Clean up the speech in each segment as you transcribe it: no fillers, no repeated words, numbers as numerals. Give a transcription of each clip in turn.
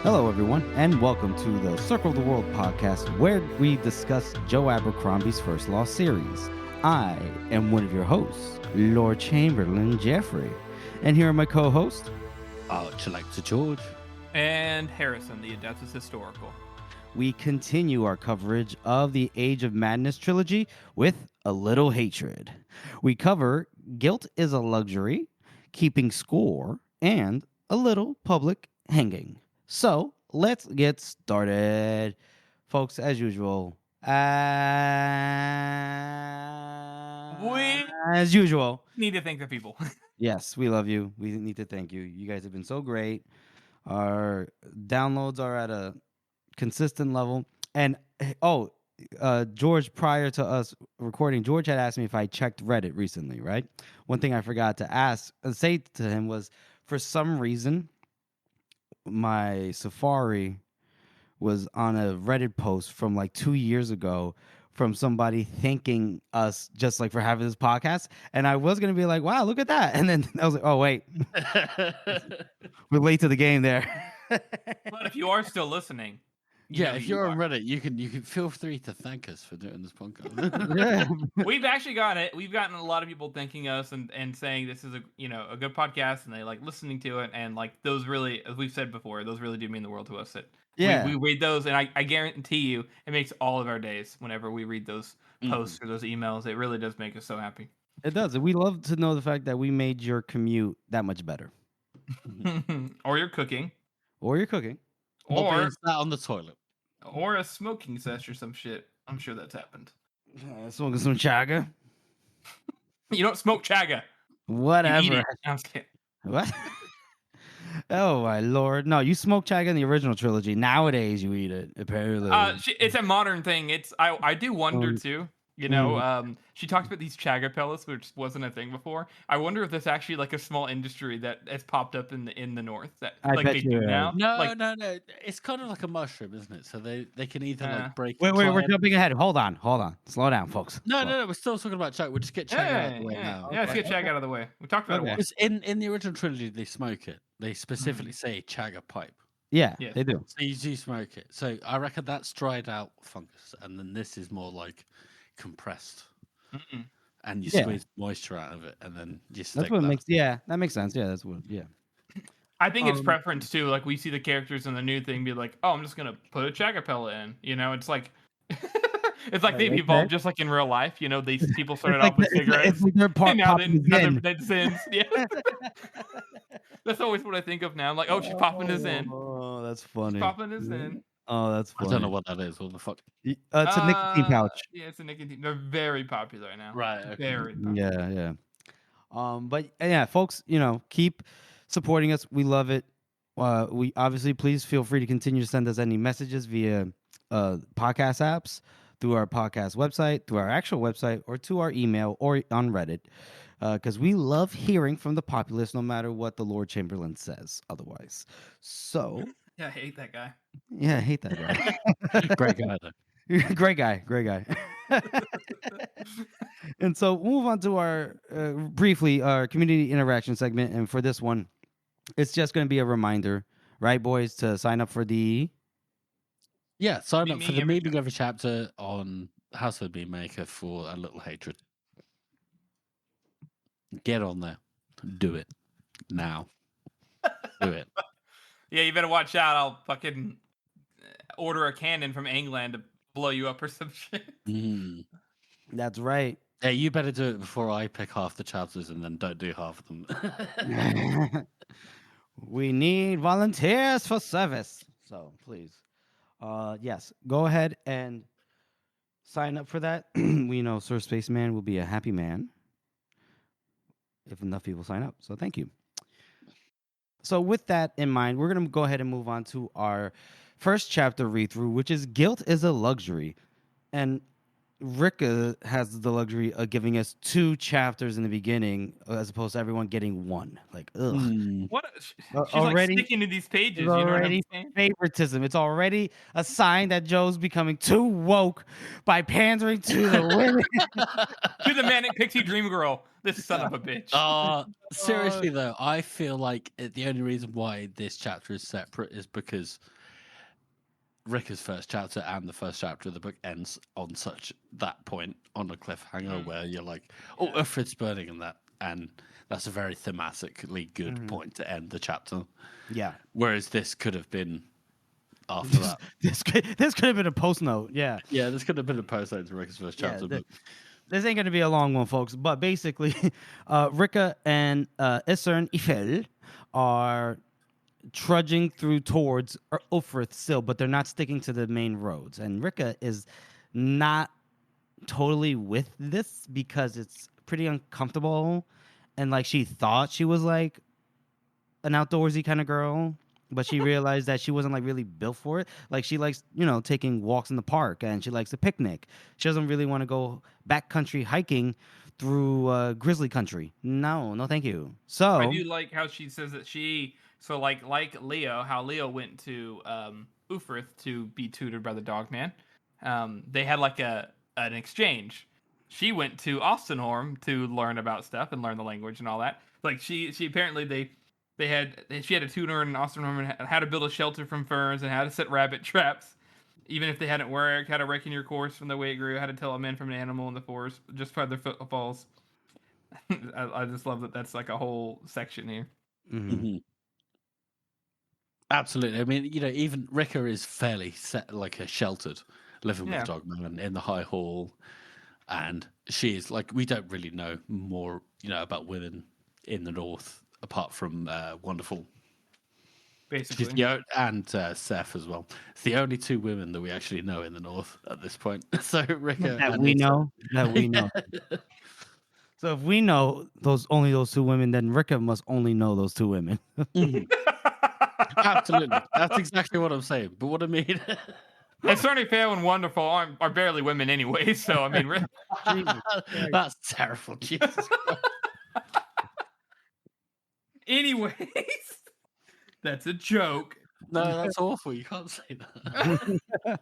Hello, everyone, and welcome to the Circle of the World podcast, where we discuss Joe Abercrombie's First Law series. I am one of your hosts, Lord Chamberlain Jeffrey, and here are my co-hosts, Archer George, and Harrison, the Adeptus Historical. We continue our coverage of the Age of Madness trilogy with a little hatred. We cover Guilt is a Luxury, Keeping Score, and a little public hanging. So let's get started, folks. As usual, Need to thank the people. Yes, we love you. We need to thank you. You guys have been so great. Our downloads are at a consistent level. And George, prior to us recording, George had asked me if I checked Reddit recently. Right. One thing I forgot to say to him was, for some reason, my Safari was on a Reddit post from like 2 years ago from somebody thanking us just like for having this podcast. And I was going to be like, wow, look at that. And then I was like, oh, wait, we're late to the game there. But if you are still listening. If you're on Reddit, you can feel free to thank us for doing this podcast. We've actually gotten it. We've gotten a lot of people thanking us and saying this is a good podcast, and they like listening to it, and like those really, as we've said before, those really do mean the world to us. We read those, and I guarantee you, it makes all of our days whenever we read those posts or those emails. It really does make us so happy. It does. We love to know the fact that we made your commute that much better. Or your cooking. Or sat on the toilet. Or a smoking sesh or some shit. I'm sure that's happened. Smoking some chaga. You don't smoke chaga. Whatever. I'm just kidding. What? Oh my lord! No, you smoke chaga in the original trilogy. Nowadays, you eat it. Apparently, it's a modern thing. I do wonder too. She talked about these chaga pellets, which wasn't a thing before. I wonder if there's actually like a small industry that has popped up in the north that they do now. No. It's kind of like a mushroom, isn't it? So they can either like break. Wait, we're jumping ahead. Hold on. Slow down, folks. No. We're still talking about chaga. We'll just get chaga out of the way now. Yeah, let's get chaga out of the way. We talked about it once. In the original trilogy, they smoke it. They specifically say chaga pipe. Yeah, they do. So you do smoke it. So I reckon that's dried out fungus, and then this is more like compressed. And you squeeze moisture out of it, and then you stick. That's what makes. Yeah, that makes sense. Yeah, that's what. Yeah. I think it's preference too. Like we see the characters in the new thing be like, "Oh, I'm just gonna put a chaga pellet in." It's like, it's like they've evolved just like in real life. These people started off with cigarettes, and now they're sins. Yeah. That's always what I think of now. I'm like, oh, she's popping this in. Oh, that's funny. She's popping this in. Oh, that's funny. I don't know what that is. What the fuck? It's a nicotine pouch. Yeah, it's a nicotine. They're very popular now. Right. Okay. Very popular. Yeah. But yeah, folks, keep supporting us. We love it. We obviously, please feel free to continue to send us any messages via podcast apps, through our podcast website, through our actual website, or to our email, or on Reddit. Because we love hearing from the populace, no matter what the Lord Chamberlain says otherwise. So... Yeah, I hate that guy. Yeah, I hate that guy. Great guy, though. Great guy. And so we'll move on to our community interaction segment. And for this one, it's just going to be a reminder, right, boys, to sign up for the... Yeah, sign up for the meeting of a chapter on Household Bean Maker for a little hatred. Get on there. Do it. Now. Do it. Yeah, you better watch out. I'll fucking order a cannon from England to blow you up or some shit. That's right. Yeah, you better do it before I pick half the chapters and then don't do half of them. We need volunteers for service. So please. Yes, go ahead and sign up for that. We know Sir Spaceman will be a happy man if enough people sign up. So thank you. So with that in mind, we're going to go ahead and move on to our first chapter read-through, which is Guilt is a Luxury. And Rick has the luxury of giving us 2 chapters in the beginning, as opposed to everyone getting 1. Like, ugh. What? She's already like sticking to these pages. Already favoritism. It's already a sign that Joe's becoming too woke by pandering to the women. To the manic pixie dream girl. This son of a bitch. Seriously though, I feel like the only reason why this chapter is separate is because Ricker's first chapter and the first chapter of the book ends on that point on a cliffhanger where you're like, oh, Uthred's burning and that's a very thematically good point to end the chapter. Yeah. Whereas this could have been after that. this could have been a post note. Yeah. Yeah, this could have been a post note to Ricker's first chapter. But this ain't going to be a long one, folks. But basically, Ricka and Isern Ifel are trudging through towards Ulfrith still, but they're not sticking to the main roads. And Ricka is not totally with this because it's pretty uncomfortable. And like she thought she was like an outdoorsy kind of girl, but she realized that she wasn't like really built for it. Like she likes, taking walks in the park and she likes to picnic. She doesn't really want to go backcountry hiking through grizzly country. No, thank you. So I do like how she says that so like Leo, how Leo went to Ufrith to be tutored by the dog man. They had like an exchange. She went to Ostenhorn to learn about stuff and learn the language and all that. Like she apparently she had a tutor in Ostenhorn and how to build a shelter from ferns and how to set rabbit traps, even if they hadn't worked, how to reckon your course from the way it grew, how to tell a man from an animal in the forest just by their footfalls. I just love that that's like a whole section here. Mm-hmm. Absolutely. I mean, even Ricka is fairly set, like a sheltered, living with Dogman in the High Hall, and she is like, we don't really know more, about women in the North apart from Wonderful, basically, and Seth as well. It's the only two women that we actually know in the North at this point. So Ricka that we know. So if we know only those two women, then Ricka must only know those two women. Absolutely, that's exactly what I'm saying. But what I mean, and certainly Fair and Wonderful are barely women anyway. So I mean, that's terrible. Jesus Christ. Anyways, that's a joke. No, that's awful. You can't say that.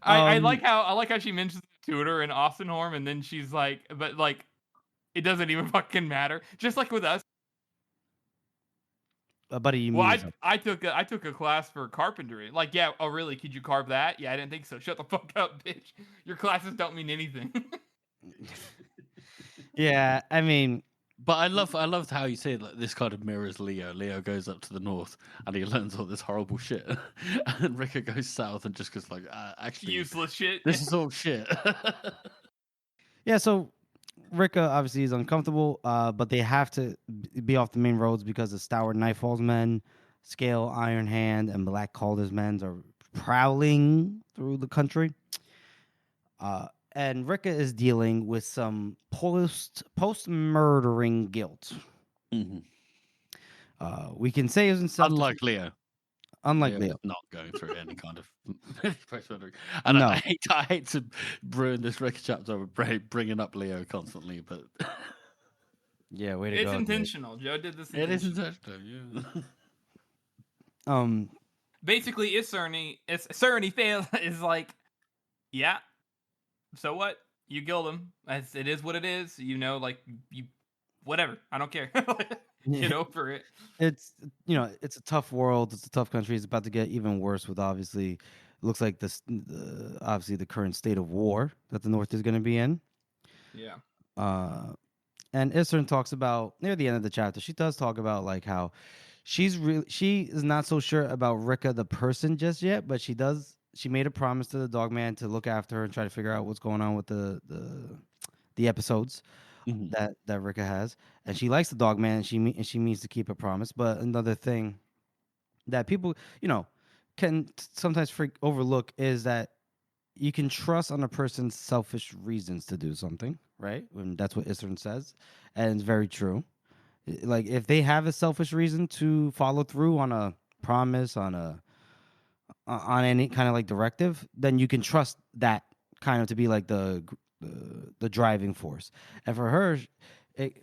I like how she mentions the tutor in Ostenhorn, and then she's like, but like, it doesn't even fucking matter. Just like with us. Buddy, I took a class for carpentry. Like, yeah, oh really? Could you carve that? Yeah, I didn't think so. Shut the fuck up, bitch. Your classes don't mean anything. Yeah, I mean, but I loved how you say that this kind of mirrors Leo. Leo goes up to the north and he learns all this horrible shit, and Ricka goes south and just goes like, actually, useless shit. This is all shit. Yeah, so Ricka obviously is uncomfortable, but they have to be off the main roads because the Stour Nightfall's men, Scale, Iron Hand, and Black Calder's men are prowling through the country. And Ricka is dealing with some post-murdering guilt. Mm-hmm. We can say it's unlike Leo. Leo, not going through any kind of post-murdering. And no. I hate to ruin this Ricka chapter by bringing up Leo constantly, but yeah, way to go. It's intentional. Joe did this. It is intentional. Yeah. Basically, Isern fail is like, yeah. So what? You killed him. It is what it is. Like you, whatever. I don't care. Get over it. It's it's a tough world. It's a tough country. It's about to get even worse with obviously, looks like obviously the current state of war that the North is going to be in. Yeah. And Isern talks about near the end of the chapter. She does talk about like how she is not so sure about Ricka the person just yet, but she made a promise to the dog man to look after her and try to figure out what's going on with the episodes that Ricka has, and she likes the dog man, and she means to keep a promise. But another thing that people can sometimes overlook is that you can trust on a person's selfish reasons to do something, right? And that's what Isern says, and it's very true. Like if they have a selfish reason to follow through on a promise, on any kind of like directive, then you can trust that kind of to be like the driving force. And for her,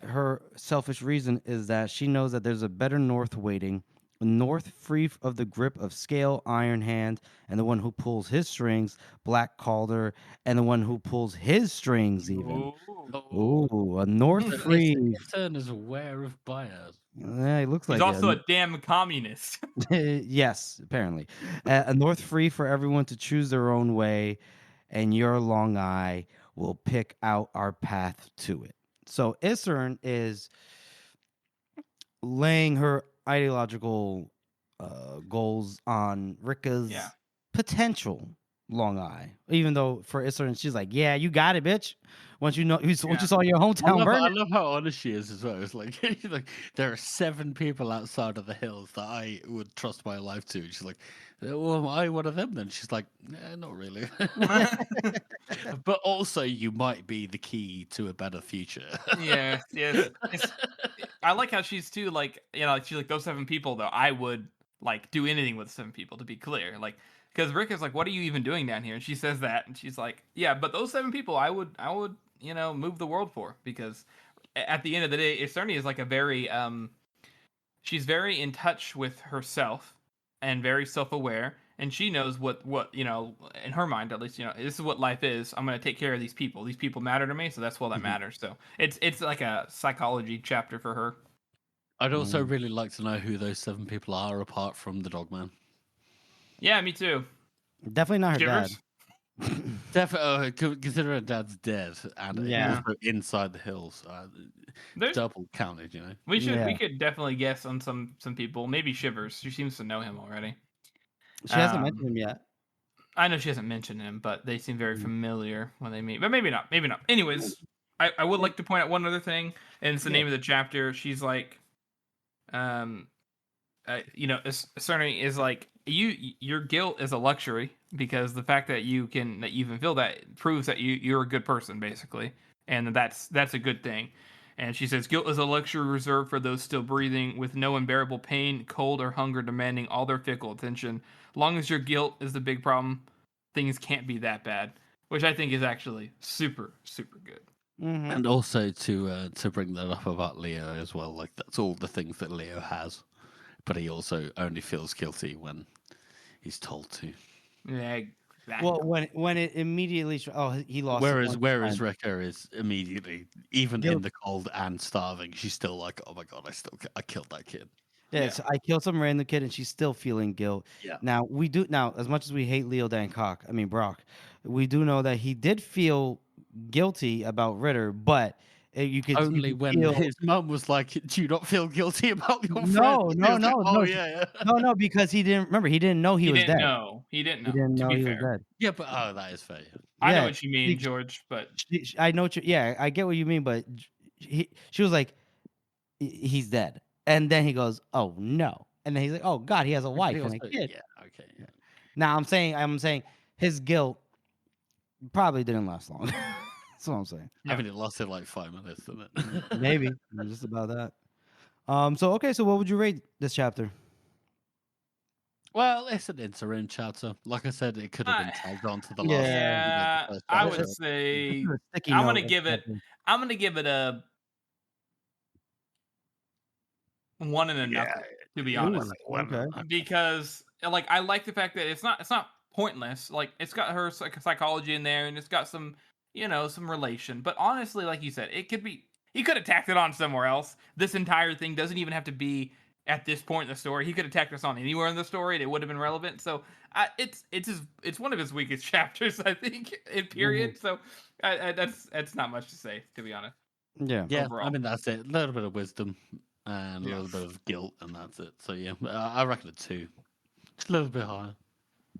her selfish reason is that she knows that there's a better North waiting, North free of the grip of Scale, Iron Hand, and the one who pulls his strings, Black Calder, and the one who pulls his strings even. Oh, Ooh, a North free. Turn is aware of bias. Yeah, he looks He's like also it. a damn communist. Yes, apparently. A North free for everyone to choose their own way, and your long eye will pick out our path to it. So Isern is laying her ideological goals on Rika's Yeah. potential long eye. Even though for Isern, she's like, "Yeah, you got it, bitch." Once you saw your hometown burn, I love how honest she is as well. It's like, she's like, there are 7 people outside of the hills that I would trust my life to. And she's like, well, am I one of them then? She's like, not really. But also, you might be the key to a better future. Yes. I like how she's too, like, like she's like, those 7 people though, I would like do anything with 7 people, to be clear. Like, because Rick is like, what are you even doing down here? And she says that, and she's like, yeah, but those 7 people, I would move the world for, because at the end of the day, Iserni is like a very she's very in touch with herself and very self-aware, and she knows what in her mind at least, this is what life is. I'm going to take care of these people matter to me, so that's all that matters. So it's like a psychology chapter for her. I'd also really like to know who those 7 people are apart from the Dogman. Yeah, me too. definitely not her Shivers? dad. Definitely, consider her dad's dead and Yeah. also inside the hills. There's Double counted, we Yeah. could definitely guess on some people. Maybe Shivers. She seems to know him already. She hasn't mentioned him yet. I know she hasn't mentioned him, but they seem very familiar when they meet. But maybe not. Maybe not. Anyways, I would like to point out one other thing, and it's the name of the chapter. She's like, Cerny is like, your guilt is a luxury, because the fact that you even feel that proves that you're a good person, basically, and that's a good thing. And she says, guilt is a luxury reserved for those still breathing, with no unbearable pain, cold, or hunger demanding all their fickle attention. Long as your guilt is the big problem, things can't be that bad. Which I think is actually super, super good. Mm-hmm. And also to bring that up about Leo as well, like that's all the things that Leo has, but he also only feels guilty when he's told to. Yeah, exactly. Well, when it immediately he lost. Whereas Rekka is immediately, even in the cold and starving, she's still like, oh my god, I killed that kid. Yeah, so I killed some random kid, and she's still feeling guilt. Yeah. Now as much as we hate Brock, we do know that he did feel guilty about Ritter, but you could only when feel... his mum was like, "Do you not feel guilty about your friend?" No, No, because he didn't remember. He didn't know he was dead. He didn't know. He didn't know to be he fair. was dead. Yeah, but that is fair. I know what you mean, George. But I know what I get what you mean, but she was like, he's dead, and then he goes, oh no, and then he's like, oh god, he has a wife and a kid. Yeah, okay. Yeah. Now I'm saying his guilt probably didn't last long. That's what I'm saying. I mean, it lasted like 5 minutes, didn't it? Maybe just about that. So what would you rate this chapter? Well, it's an interim chapter. Like I said, it could have been tagged on to the last. Yeah, I would say I'm gonna give it a 1 and a nothing, to be honest. Okay. Because like I like the fact that it's not pointless. Like it's got her psychology in there, and it's got some some relation. But honestly, like you said, he could have tacked it on somewhere else. This entire thing doesn't even have to be at this point in the story. He could have tacked us on anywhere in the story, and it would have been relevant. So it's one of his weakest chapters, I think, in period. Mm-hmm. So that's not much to say, to be honest. Yeah. Overall. I mean, that's it. A little bit of wisdom and a little bit of guilt, and that's it. So yeah, I reckon a 2. Just a little bit higher.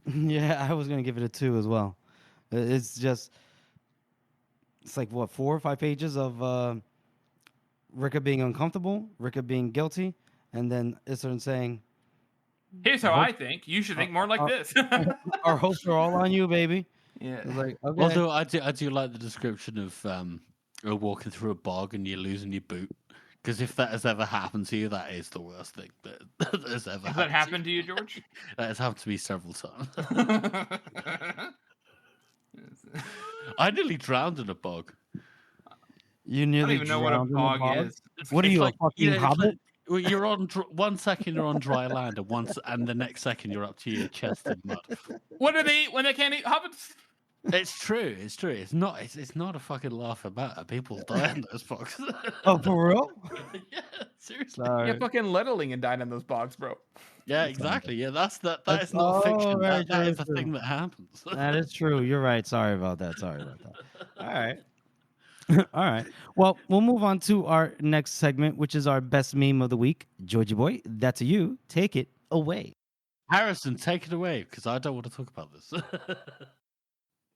Yeah, I was gonna give it a 2 as well. It's like what, 4 or 5 pages of Rika being uncomfortable, Rika being guilty, and then Isern saying, "Here's how I think. You should think more like this." Our hopes are all on you, baby. Yeah. It's like, okay. Although I do like the description of walking through a bog and you're losing your boot. Because if that has ever happened to you, that is the worst thing that has ever happened. Has that happened to you, George? That has happened to me several times. I nearly drowned in a bog. You nearly I don't even know what a bog is. What are you, a fucking hobbit? Well, you're on 1 second you're on dry land, and the next second you're up to your chest in mud. What do they eat when they can't eat hobbits? It's true. It's true. It's not a fucking laugh about it. People die in those boxes. Oh, for real? Yeah, seriously. Sorry. Yeah, fucking Letterling died in those bogs, bro. Yeah, exactly. Yeah, that That's is not fiction. very That is a true. thing that happens. That is true. You're right. Sorry about that. All right. All right. Well, we'll move on to our next segment, which is our best meme of the week. Georgie boy, that's you. Take it away. Harrison, take it away, because I don't want to talk about this.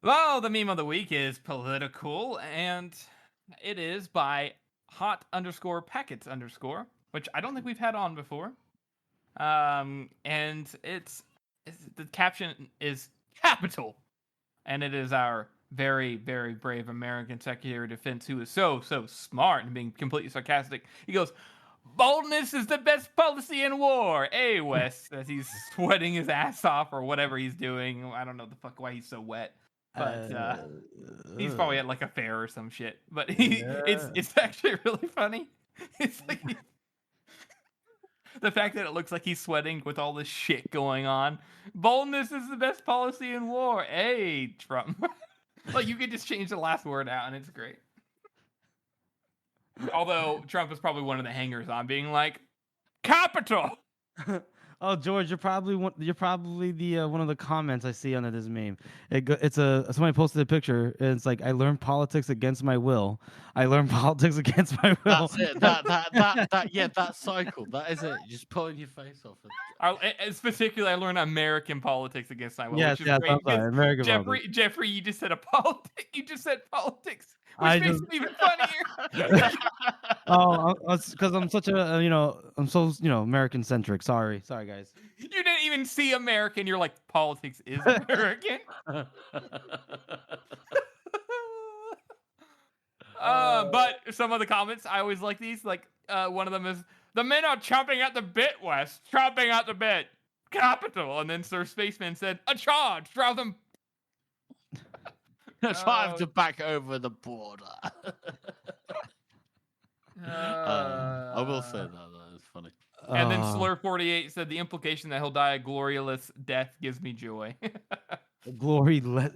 Well, the meme of the week is political, and it is by hot_packets_, which I don't think we've had on before. And it's the caption is capital, and it is our very, very brave American Secretary of Defense who is so smart and being completely sarcastic. He goes, "Boldness is the best policy in war." Hey, West, as he's sweating his ass off or whatever he's doing. I don't know the fuck why he's so wet. But he's probably at like a fair or some shit. But it's actually really funny. It's like the fact that it looks like he's sweating with all this shit going on. Boldness is the best policy in war. Hey, Trump. Like, you could just change the last word out and it's great. Although Trump is probably one of the hangers on being like, capital. Oh, George, you're probably the one of the comments I see under this meme. It's somebody posted a picture and it's like, I learned politics against my will. I learned politics against my will. That's it. That cycle. That is it. You're just pulling your face off. Specifically, I learned American politics against my will. Yes, which is great I'm sorry, American politics. Jeffrey, you just said you just said politics, which makes it even funnier. Oh, because I'm such a I'm so American centric. Sorry guys. You didn't even see American. You're like, politics is American. But some of the comments, I always like these. Like one of them is, "The men are chomping at the bit, West. Chomping at the bit. Capital." And then Sir Spaceman said, "A charge. Drive them." Drive to back over the border. I will say that is funny. And then Slur48 said, "The implication that he'll die a glorious death gives me joy." Glorious.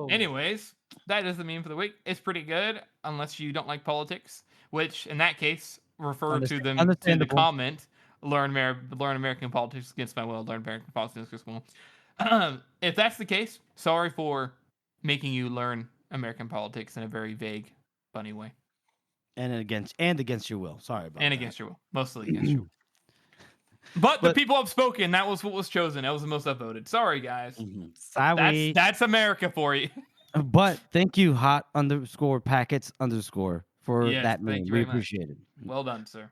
Anyways, that is the meme for the week. It's pretty good, unless you don't like politics, which in that case, refer to them in the comment. Learn American politics against my will. Learn American politics against my will. If that's the case, sorry for making you learn American politics in a very vague, funny way. And against your will. Sorry about that. And against your will. Mostly against your will. But the people have spoken. That was what was chosen. That was the most upvoted. Sorry, guys. Sorry. That's America for you. But thank you, hot_packets_ for that meme. We appreciate it. Well done, sir.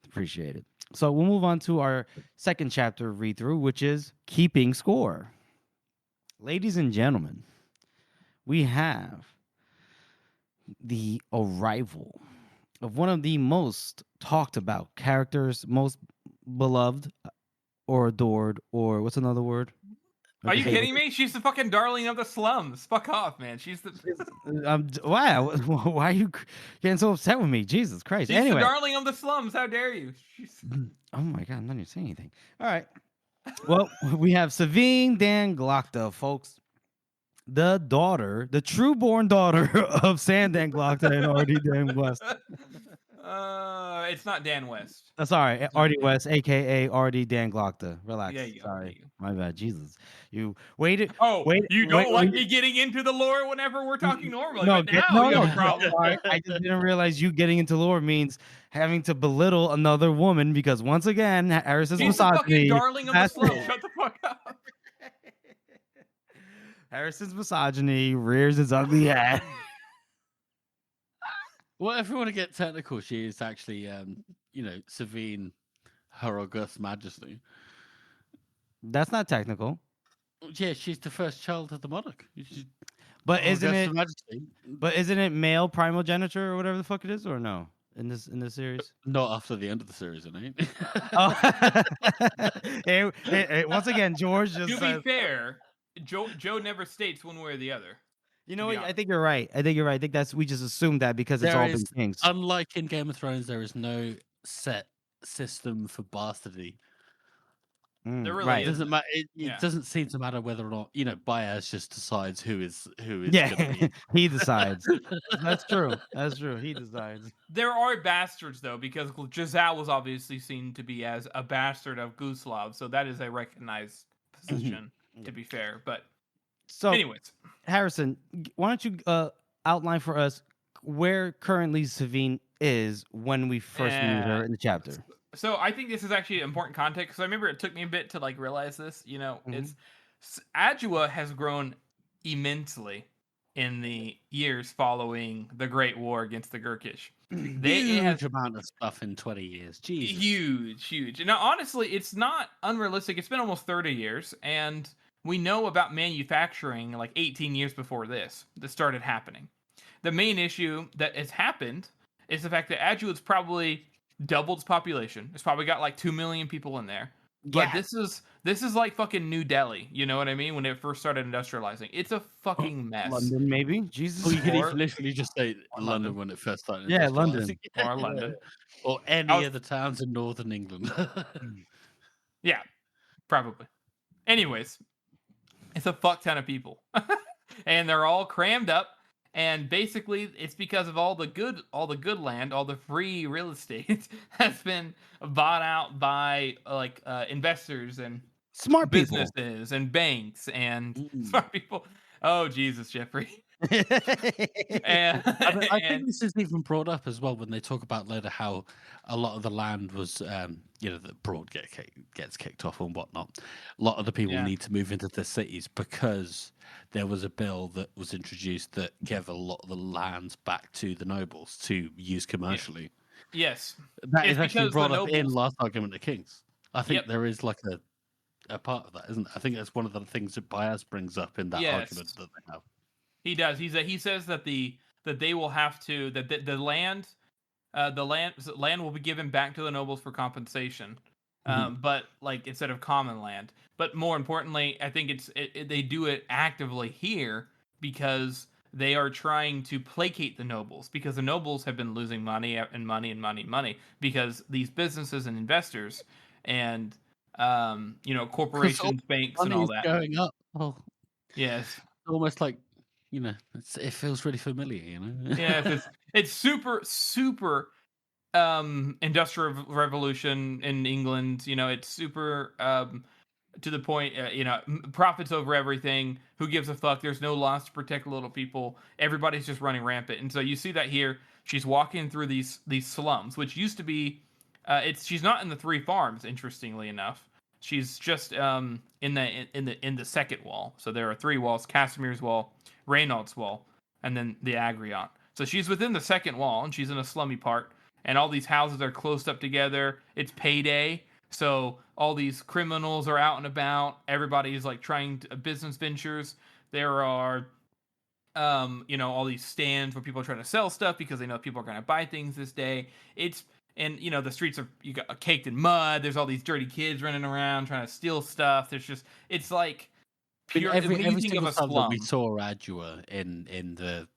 Appreciate it. So we'll move on to our second chapter read through, which is keeping score. Ladies and gentlemen, we have the arrival of one of the most talked about characters, most beloved or adored, or what's another word? Are you kidding me? She's the fucking darling of the slums. Fuck off, man. She's the wow. Why are you getting so upset with me? Jesus Christ. She's the darling of the slums. How dare you? Oh my God, I'm not even saying anything. All right. Well, we have Savine Dan Glockta, folks. The daughter, the true-born daughter of Sam Dan Glockta and Artie Dan West. It's not Dan West. Sorry, Artie West, aka Artie Dan Glockta. Relax. Yeah, you Sorry, my bad. Jesus, you waited. You don't like me getting into the lore whenever we're talking normally. No, but now you have a problem. Sorry, I just didn't realize you getting into lore means having to belittle another woman because once again, Harrison's misogyny. The fucking darling of the slum. Shut the fuck up. Harrison's misogyny rears its ugly head. Well, if we want to get technical, she is actually, Savine, Her August Majesty. That's not technical. Yeah, she's the first child of the monarch. But isn't it male primogeniture or whatever the fuck it is, or no? In this series? Not after the end of the series, it ain't. Once again, George just to be fair, Joe never states one way or the other. You know what? I think you're right. I think that's we just assumed that because it's all been kings. Unlike in Game of Thrones, there is no set system for bastardy. There really right. It doesn't matter. It doesn't seem to matter whether or not Baez just decides who is Yeah, gonna be. he decides. That's true. That's true. He decides. There are bastards though, because Giselle was obviously seen to be as a bastard of Guslav, so that is a recognized position. To be fair, but so anyways, Harrison, why don't you outline for us where currently Savine is when we first meet her in the chapter? So I think this is actually important context because I remember it took me a bit to like realize this. You know, it's Adua has grown immensely in the years following the Great War against the Gurkish. Huge amount of stuff in 20 years. Jesus. Huge. Now, honestly, it's not unrealistic. It's been almost 30 years, and we know about manufacturing like 18 years before this started happening. The main issue that has happened is the fact that Aduat's probably doubled its population. It's probably got like 2 million people in there. But this is like fucking New Delhi, you know what I mean? When it first started industrializing, it's a fucking mess. London, maybe. Jesus. Well, you could literally just say London when it first started. Yeah, London or London or any of the towns in northern England. Yeah, probably. Anyways, it's a fuck ton of people, and they're all crammed up. And basically, it's because of all the good land, all the free real estate has been bought out by like investors and smart businesses and banks and smart people. Oh Jesus, Jeffrey! and I think this is even brought up as well when they talk about later how a lot of the land was, the broad gets kicked off and whatnot. A lot of the people need to move into the cities because there was a bill that was introduced that gave a lot of the lands back to the nobles to use commercially. Yes, that is actually brought up in Last Argument of Kings. I think there is like a part of that, isn't it? I think that's one of the things that Baez brings up in that argument that they have. He does. He says that they will have to the land will be given back to the nobles for compensation, but like instead of common land. But more importantly, I think they do it actively here because they are trying to placate the nobles because the nobles have been losing money and money because these businesses and investors and corporations, banks, and all that going up. Oh, yes, it's almost like. It feels really familiar, Yeah, it's super industrial revolution in England. It's super to the point. Profits over everything. Who gives a fuck? There's no laws to protect little people. Everybody's just running rampant, and so you see that here. She's walking through these slums, which used to be. She's not in the 3 farms. Interestingly enough, she's just in the second wall. So there are 3 walls: Casimir's wall, Reynald's wall, and then the Agrion. So she's within the second wall, and she's in a slummy part, and all these houses are closed up together. It's payday, so all these criminals are out and about. Everybody's like trying business ventures. There are, all these stands where people are trying to sell stuff because they know people are going to buy things this day. And the streets are caked in mud. There's all these dirty kids running around trying to steal stuff. It's like pure. Every single time that we saw Adua in the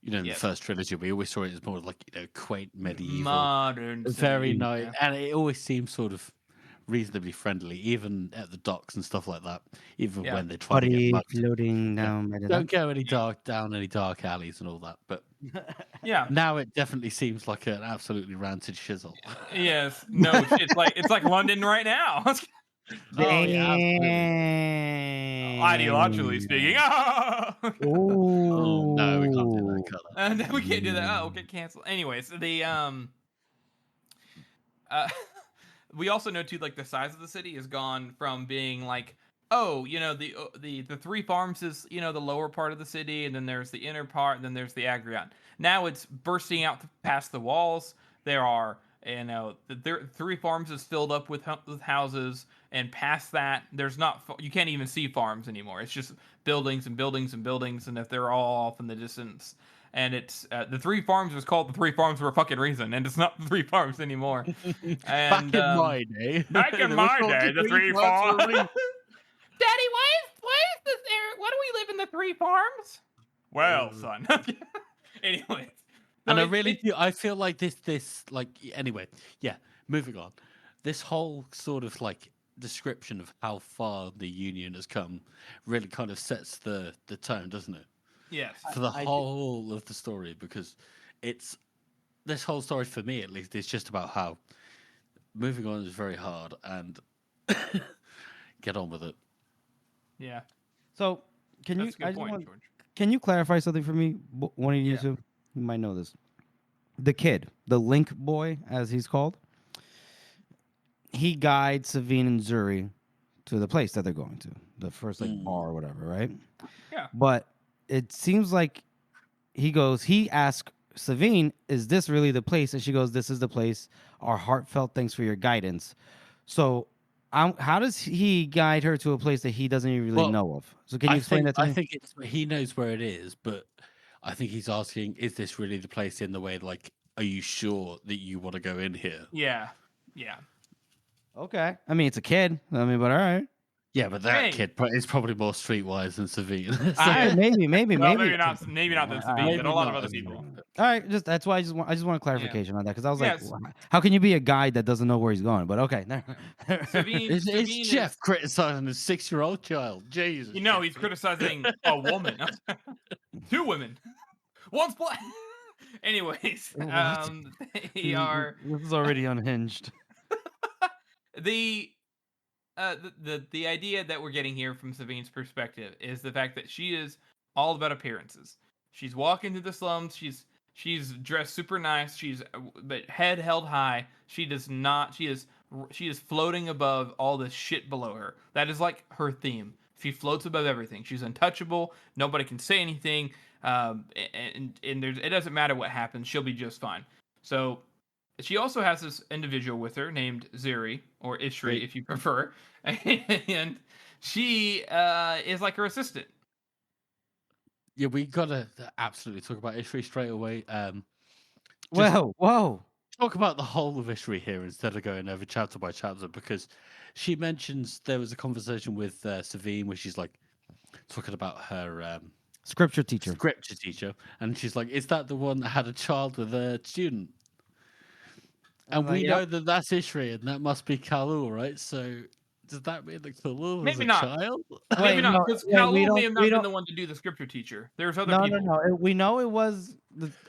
the first trilogy, we always saw it as more like quaint, medieval, modern, very nice, and it always seems sort of reasonably friendly, even at the docks and stuff like that. Even when they try to get mugged. Floating down. Don't go down any dark alleys and all that, but now it definitely seems like an absolutely ranted shizzle. Yes, no, it's like London right now. Ideologically speaking. Oh no, we can't do that. No, we can't do that. Oh, we'll get canceled. Anyways, we also know too, like the size of the city has gone from being like, the 3 farms is the lower part of the city, and then there's the inner part, and then there's the Agrion. Now it's bursting out past the walls. There are the 3 farms is filled up with houses, and past that there's you can't even see farms anymore. It's just buildings and buildings and buildings, and if they're all off in the distance. And it's the 3 farms was called the 3 farms for a fucking reason, and it's not the 3 farms anymore. And, back in my day, the 3 farms. Daddy, why is this there? Why do we live in the 3 farms? Well, son. Anyways. And I feel like this, like, anyway, yeah, moving on. This whole sort of, like, description of how far the Union has come really kind of sets the tone, doesn't it? Yes. For the whole of the story, because this whole story, for me at least, is just about how moving on is very hard and get on with it. Yeah. So, can That's you? a good point, George. Can you clarify something for me? One of you two, you might know this. The kid, the Link boy, as he's called, he guides Savine and Zuri to the place that they're going to, the first bar or whatever, right? Yeah. But it seems like he asks Savine, "Is this really the place?" And she goes, "This is the place. Our heartfelt thanks for your guidance." So, how does he guide her to a place that he doesn't even really know of? So, can you explain that to me? I think he knows where it is, but I think he's asking, "Is this really the place?" In the way, like, are you sure that you want to go in here? Yeah. Yeah. Okay. I mean, it's a kid. I mean, but all right. Yeah, but that kid is probably more streetwise than Savine. Maybe. Well, maybe not than Savine, but a lot of other people. All right, that's why I just want a clarification on that, because I was like, how can you be a guide that doesn't know where he's going? But okay, Savine it's Jeff criticizing a 6-year-old child. Jesus, he's criticizing a woman, 2 women, one's black. Anyways, they are. This is already unhinged. The idea that we're getting here from Savine's perspective is the fact that she is all about appearances. She's walking through the slums. She's dressed super nice. But head held high. She does not. She is floating above all the shit below her. That is like her theme. She floats above everything. She's untouchable. Nobody can say anything. It doesn't matter what happens. She'll be just fine. So. She also has this individual with her named Zuri, or Ishri, if you prefer, and she is like her assistant. Yeah, we gotta absolutely talk about Ishri straight away. Whoa! Talk about the whole of Ishri here instead of going over chapter by chapter, because she mentions there was a conversation with Savine where she's like talking about her scripture teacher, and she's like, "Is that the one that had a child with a student?" And we know that that's Ishri, and that must be Khalul, right? So does that mean that Khalul was a child? Maybe not, because Khalul may have not been the one to do the scripture teacher. There's other people. No. We know it was.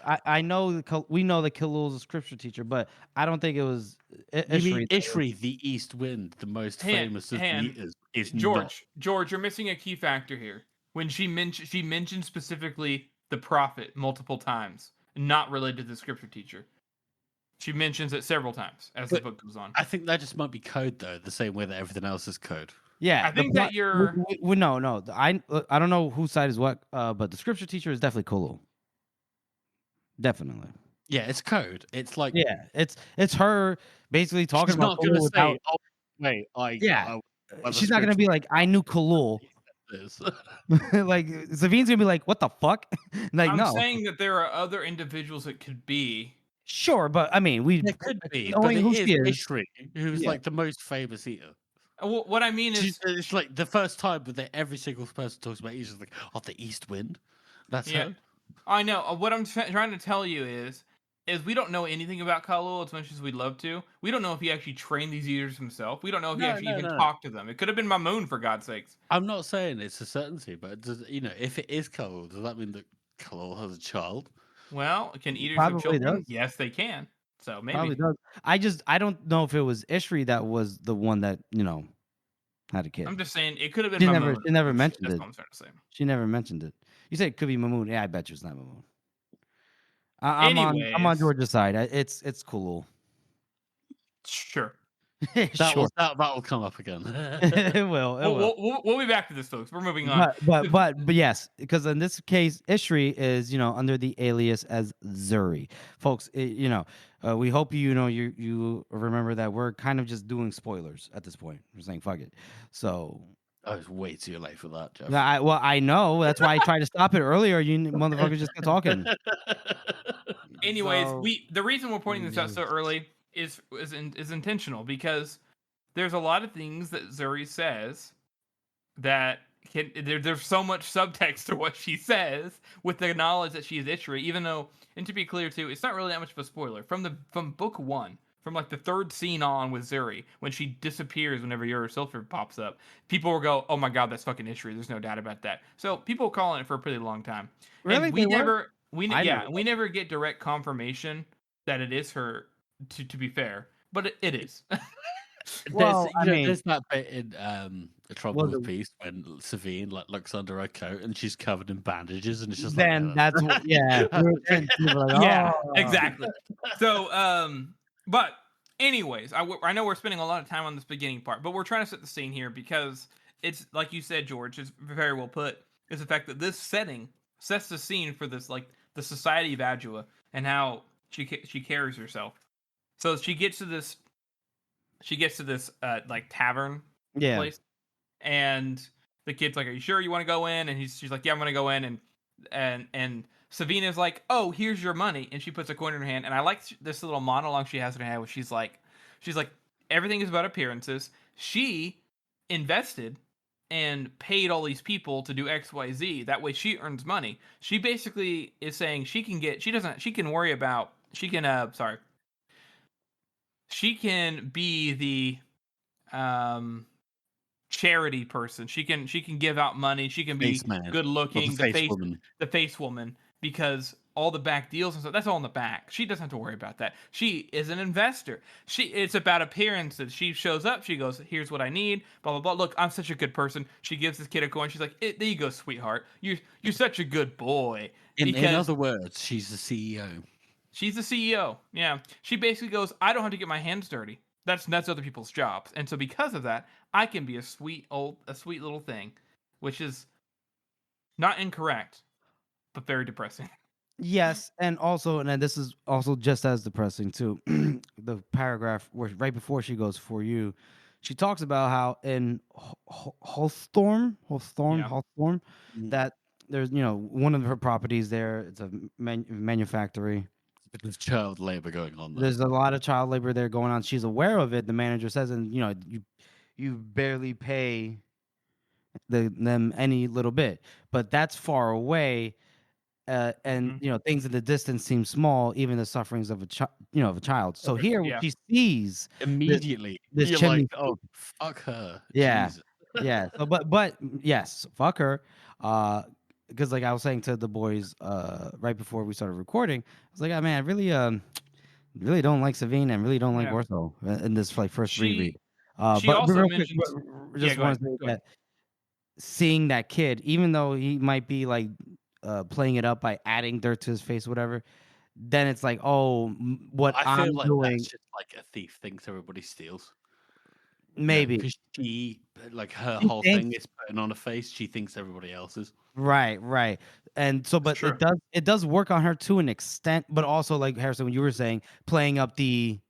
I know we know that Khalul's a scripture teacher, but I don't think it was Ishri. You mean Ishri, the East Wind, the most famous of the is George, you're missing a key factor here. When she mentioned specifically the prophet multiple times, not related to the scripture teacher. She mentions it several times as the book goes on. I think that just might be code, though, the same way that everything else is code. Yeah, I think that you're. No. I don't know whose side is what, but the scripture teacher is definitely Khalul. Definitely. Yeah, it's code. It's like it's her basically talking about Khalul without. Oh, wait, she's not gonna be like, I knew Khalul. Like Savine's gonna be like, what the fuck? Like, I'm saying that there are other individuals it could be. Sure, but I mean, it could be, but it is Ishri, who's like the most famous eater. What I mean is, it's like the first time that every single person talks about East is like, oh, the East Wind. That's her. I know. What I'm trying to tell you is we don't know anything about Khalul as much as we'd love to. We don't know if he actually trained these eaters himself. We don't know if he actually even talked to them. It could have been Mamoon, for God's sakes. I'm not saying it's a certainty, but if it is Khalul, does that mean that Khalul has a child? Well, can eaters have children? Yes, they can. So maybe. Probably does. I don't know if it was Ishri that was the one that, had a kid. I'm just saying it could have been Mamoon. She never mentioned it. That's what I'm trying to say. She never mentioned it. You said it could be Mamoon. Yeah, I bet you it's not Mamoon. I'm on George's side. It's cool. Sure. That'll come up again. It will. We'll be back to this, folks. We're moving on. But yes, because in this case, Ishri is under the alias as Zuri, folks. We hope you remember that we're kind of just doing spoilers at this point. We're saying fuck it. So I was way too late for that, Jeff. I know. That's why I tried to stop it earlier. You motherfuckers just kept talking. Anyways, the reason we're pointing this out so early is intentional, because there's a lot of things that Zuri says that there's so much subtext to what she says with the knowledge that she is Ishri, even though, and to be clear too, it's not really that much of a spoiler. From book one, from like the third scene on with Zuri, when she disappears whenever your Silver pops up, people will go, oh my god, that's fucking Ishri. There's no doubt about that. So people were calling it for a pretty long time. Really? And we never, we never never get direct confirmation that it is her, to be fair. But it is. Well, there's that bit in The Trouble with Peace when Savine like looks under her coat and she's covered in bandages, and it's just then like, that's what, yeah. Yeah, exactly. So, but anyways, I know we're spending a lot of time on this beginning part, but we're trying to set the scene here because it's like you said, George. It's very well put. Is the fact that this setting sets the scene for this, like the society of Adua and how she carries herself. So she gets to this like tavern place, and the kid's like, "Are you sure you want to go in?" And she's like, "Yeah, I'm gonna go in." And Savina's like, "Oh, here's your money," and she puts a coin in her hand. And I like this little monologue she has in her head where she's like, everything is about appearances. She invested and paid all these people to do XYZ. That way she earns money. She basically is saying she can be the charity person. She can give out money. She can be good looking, the face woman, because all the back deals and stuff, that's all in the back. She doesn't have to worry about that. She is an investor. It's about appearances. She shows up, she goes, here's what I need, blah blah blah. Look, I'm such a good person. She gives this kid a coin. She's like, there you go, sweetheart. You're such a good boy. In other words, she's the CEO. She's the CEO. Yeah. She basically goes, I don't have to get my hands dirty. That's other people's jobs. And so because of that, I can be a sweet little thing, which is not incorrect, but very depressing. Yes, and this is also just as depressing too. The paragraph where right before she goes for you, she talks about how in Holstorm, that there's one of her properties there. It's a manufactory. There's child labor going on there. There's a lot of child labor there going on. She's aware of it. The manager says, and you barely pay them any little bit, but that's far away. And things in the distance seem small, even the sufferings of a child. So here, what she sees immediately, this you're chimney, like, oh, fuck her. Yeah, Jesus. yeah. So, but yes, fuck her. Because like I was saying to the boys, right before we started recording, I was like, oh, man, I really don't like Savine and really don't like Ortho in this like first reread. She but also real mentions, quick, just want to say that seeing that kid, even though he might be like playing it up by adding dirt to his face, whatever, then it's like, oh, what I feel I'm like doing, that's just like a thief thinks everybody steals. Maybe because she, like, her whole thing is putting on a face. She thinks everybody else is. Right. And so, but it does work on her to an extent, but also like Harrison, when you were saying, playing up the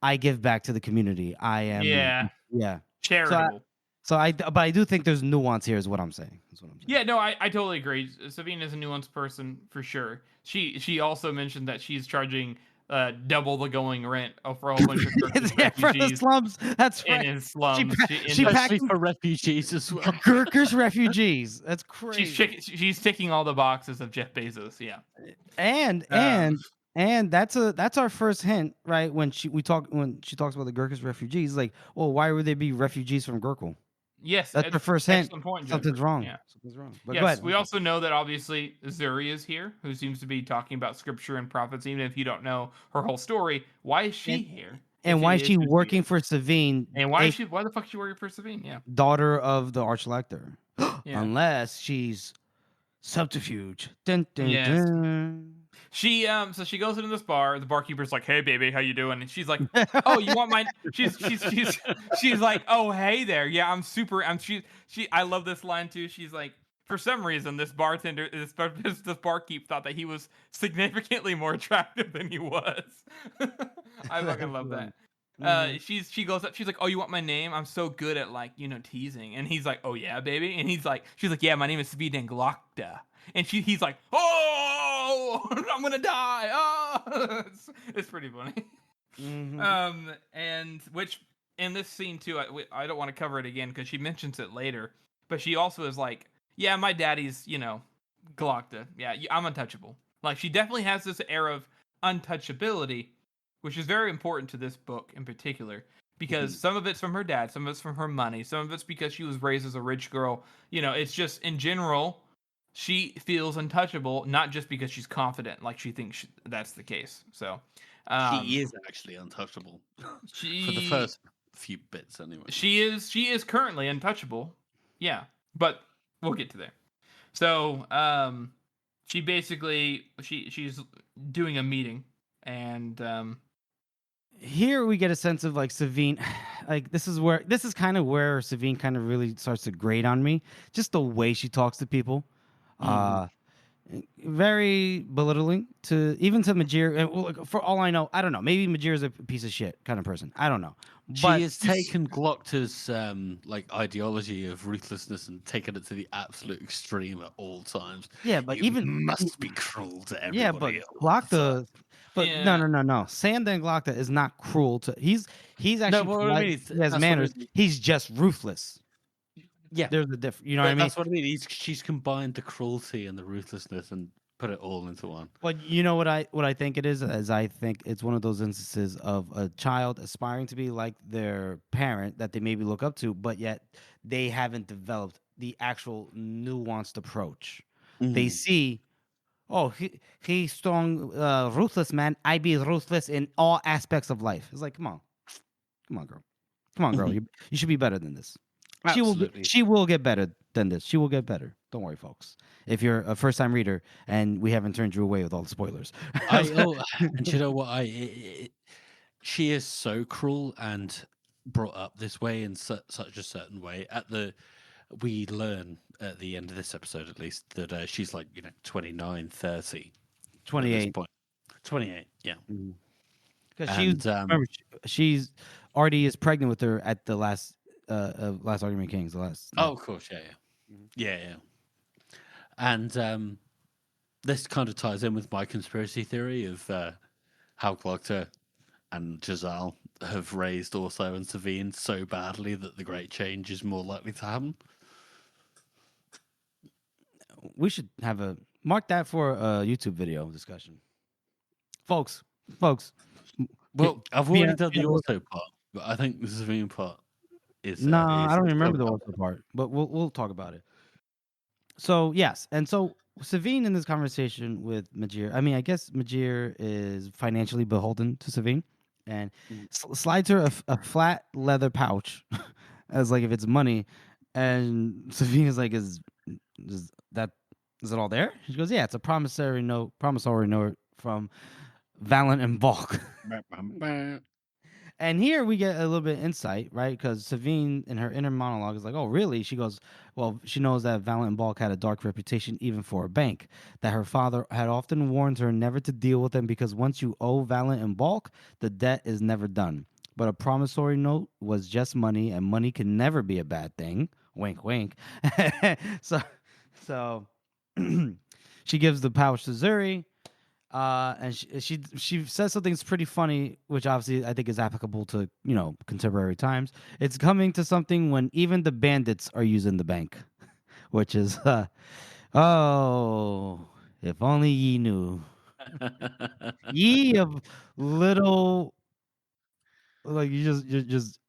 I give back to the community. I am charitable. But I do think there's nuance here, is what I'm saying. Yeah, no, I totally agree. Savine is a nuanced person for sure. She also mentioned that she's charging double the going rent for a whole bunch of refugees for the slums. That's right. In his slums. She packed for refugees as well. Gurkha's refugees. That's crazy. She's ticking all the boxes of Jeff Bezos. Yeah, and that's our first hint, right? When she talks about the Gurkha's refugees, like, well, why would they be refugees from Gurkha? Yes, that's the first hint. Point, something's wrong. Yeah. Something's wrong. But yes, we also know that obviously Zuri is here, who seems to be talking about scripture and prophets. Even if you don't know her whole story, why is she here? And why is she working for Savine? And why the fuck is she working for Savine? Yeah, daughter of the Archlector. Unless she's subterfuge. Dun, dun, dun. She so she goes into this bar. The barkeeper's like, "Hey, baby, how you doing?" And she's like, "Oh, you want my?" She's like, "Oh, hey there. Yeah, I'm super. I love this line too. She's like, for some reason, this bartender, this barkeep thought that he was significantly more attractive than he was. I fucking love that. She goes up. She's like, "Oh, you want my name? I'm so good at teasing." And he's like, "Oh yeah, baby." And she's like, "Yeah, my name is Svidenglokta." And he's like, "Oh, I'm gonna die." Oh, it's pretty funny. And which in this scene too, I don't want to cover it again because she mentions it later, but she also is like, yeah, my daddy's, Galacta. Yeah, I'm untouchable. Like, she definitely has this air of untouchability, which is very important to this book in particular, because some of it's from her dad, some of it's from her money, some of it's because she was raised as a rich girl. It's just, in general, she feels untouchable, not just because she's confident, like she thinks that's the case. So, she is actually untouchable for the first few bits, anyway. She is currently untouchable, yeah, but we'll get to there. So, she basically she's doing a meeting, and here we get a sense of like Savine, like this is kind of where Savine kind of really starts to grate on me. Just the way she talks to people, very belittling to Majir. And well, for all I know, I don't know. Maybe Majir is a piece of shit kind of person. I don't know. But she has taken Glocta's like ideology of ruthlessness and taken it to the absolute extreme at all times. Yeah, but you must be cruel to everybody. Yeah, but else. Glocta. But Yeah. no. Sanda Glocta is not cruel to. He's actually polite, he has manners. He's just ruthless. Yeah, there's a difference. You know what I mean? That's what I mean. She's combined the cruelty and the ruthlessness and put it all into one. But you know what I think it is? I think it's one of those instances of a child aspiring to be like their parent that they maybe look up to, but yet they haven't developed the actual nuanced approach. They see, oh, he's strong, ruthless man. I be ruthless in all aspects of life. It's like, come on, girl. You should be better than this. Absolutely. She will get better than this. She will get better. Don't worry, folks. If you're a first-time reader and we haven't turned you away with all the spoilers. And you know what? She is so cruel and brought up this way in such a certain way. We learn at the end of this episode, at least, that she's like 29, 30. 28. 28, yeah. Because she's already is pregnant with her at the last Argument Kings. Of course, yeah. And this kind of ties in with my conspiracy theory of how Glocta and Jazal have raised Orso and Savine so badly that the Great Change is more likely to happen. We should mark that for a YouTube video discussion, folks. Well, I've already done the Orso part, but I think the Savine part. No, I don't remember the Orso part, but we'll talk about it. So yes, and so Savine in this conversation with Majir, I mean, I guess Majir is financially beholden to Savine, and slides her a flat leather pouch, as like if it's money, and Savine is like, is it all there? She goes, yeah, it's a promissory note from Valen and Bulk. And here we get a little bit of insight, right? Because Savine, in her inner monologue, is like, oh, really? She goes, well, she knows that Valen and Bulk had a dark reputation even for a bank, that her father had often warned her never to deal with them because once you owe Valen and Bulk, the debt is never done. But a promissory note was just money, and money can never be a bad thing. Wink, wink. So she gives the pouch to Zuri. And she says something that's pretty funny, which obviously I think is applicable to contemporary times. It's coming to something when even the bandits are using the bank, which is oh, if only ye knew, ye of little, like you just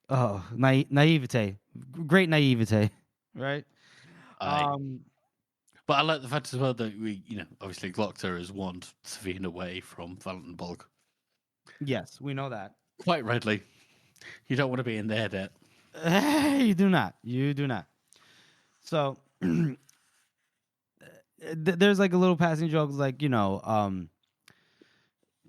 naivete, great naivete, right? But I like the fact as well that we, obviously Glocta has warned Savine away from Valen and Bulk. Yes, we know that. Quite rightly. You don't want to be in their debt. You do not. So there's like a little passing joke, like,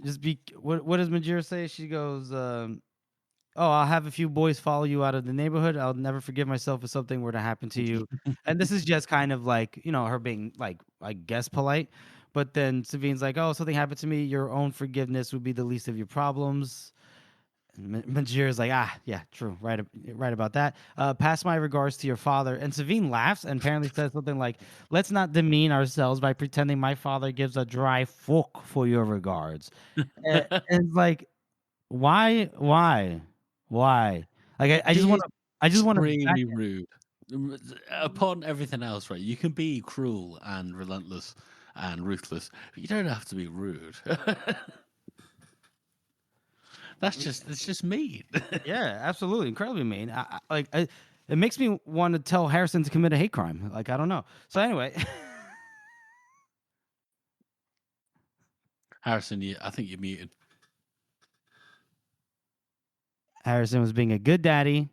just be, what does Majira say? She goes, oh, I'll have a few boys follow you out of the neighborhood. I'll never forgive myself if something were to happen to you. And this is just kind of like, her being like, I guess, polite. But then Savine's like, oh, something happened to me. Your own forgiveness would be the least of your problems. Majir's like, yeah, true. Right about that. Pass my regards to your father. And Savine laughs and apparently says something like, let's not demean ourselves by pretending my father gives a dry fuck for your regards. And it's like, why? Why? Like I just want to. I just want to. Extremely rude. Upon everything else, right? You can be cruel and relentless and ruthless, but you don't have to be rude. It's just mean. Yeah, absolutely, incredibly mean. It makes me want to tell Harrison to commit a hate crime. Like I don't know. So anyway, Harrison, I think you're muted. Harrison was being a good daddy.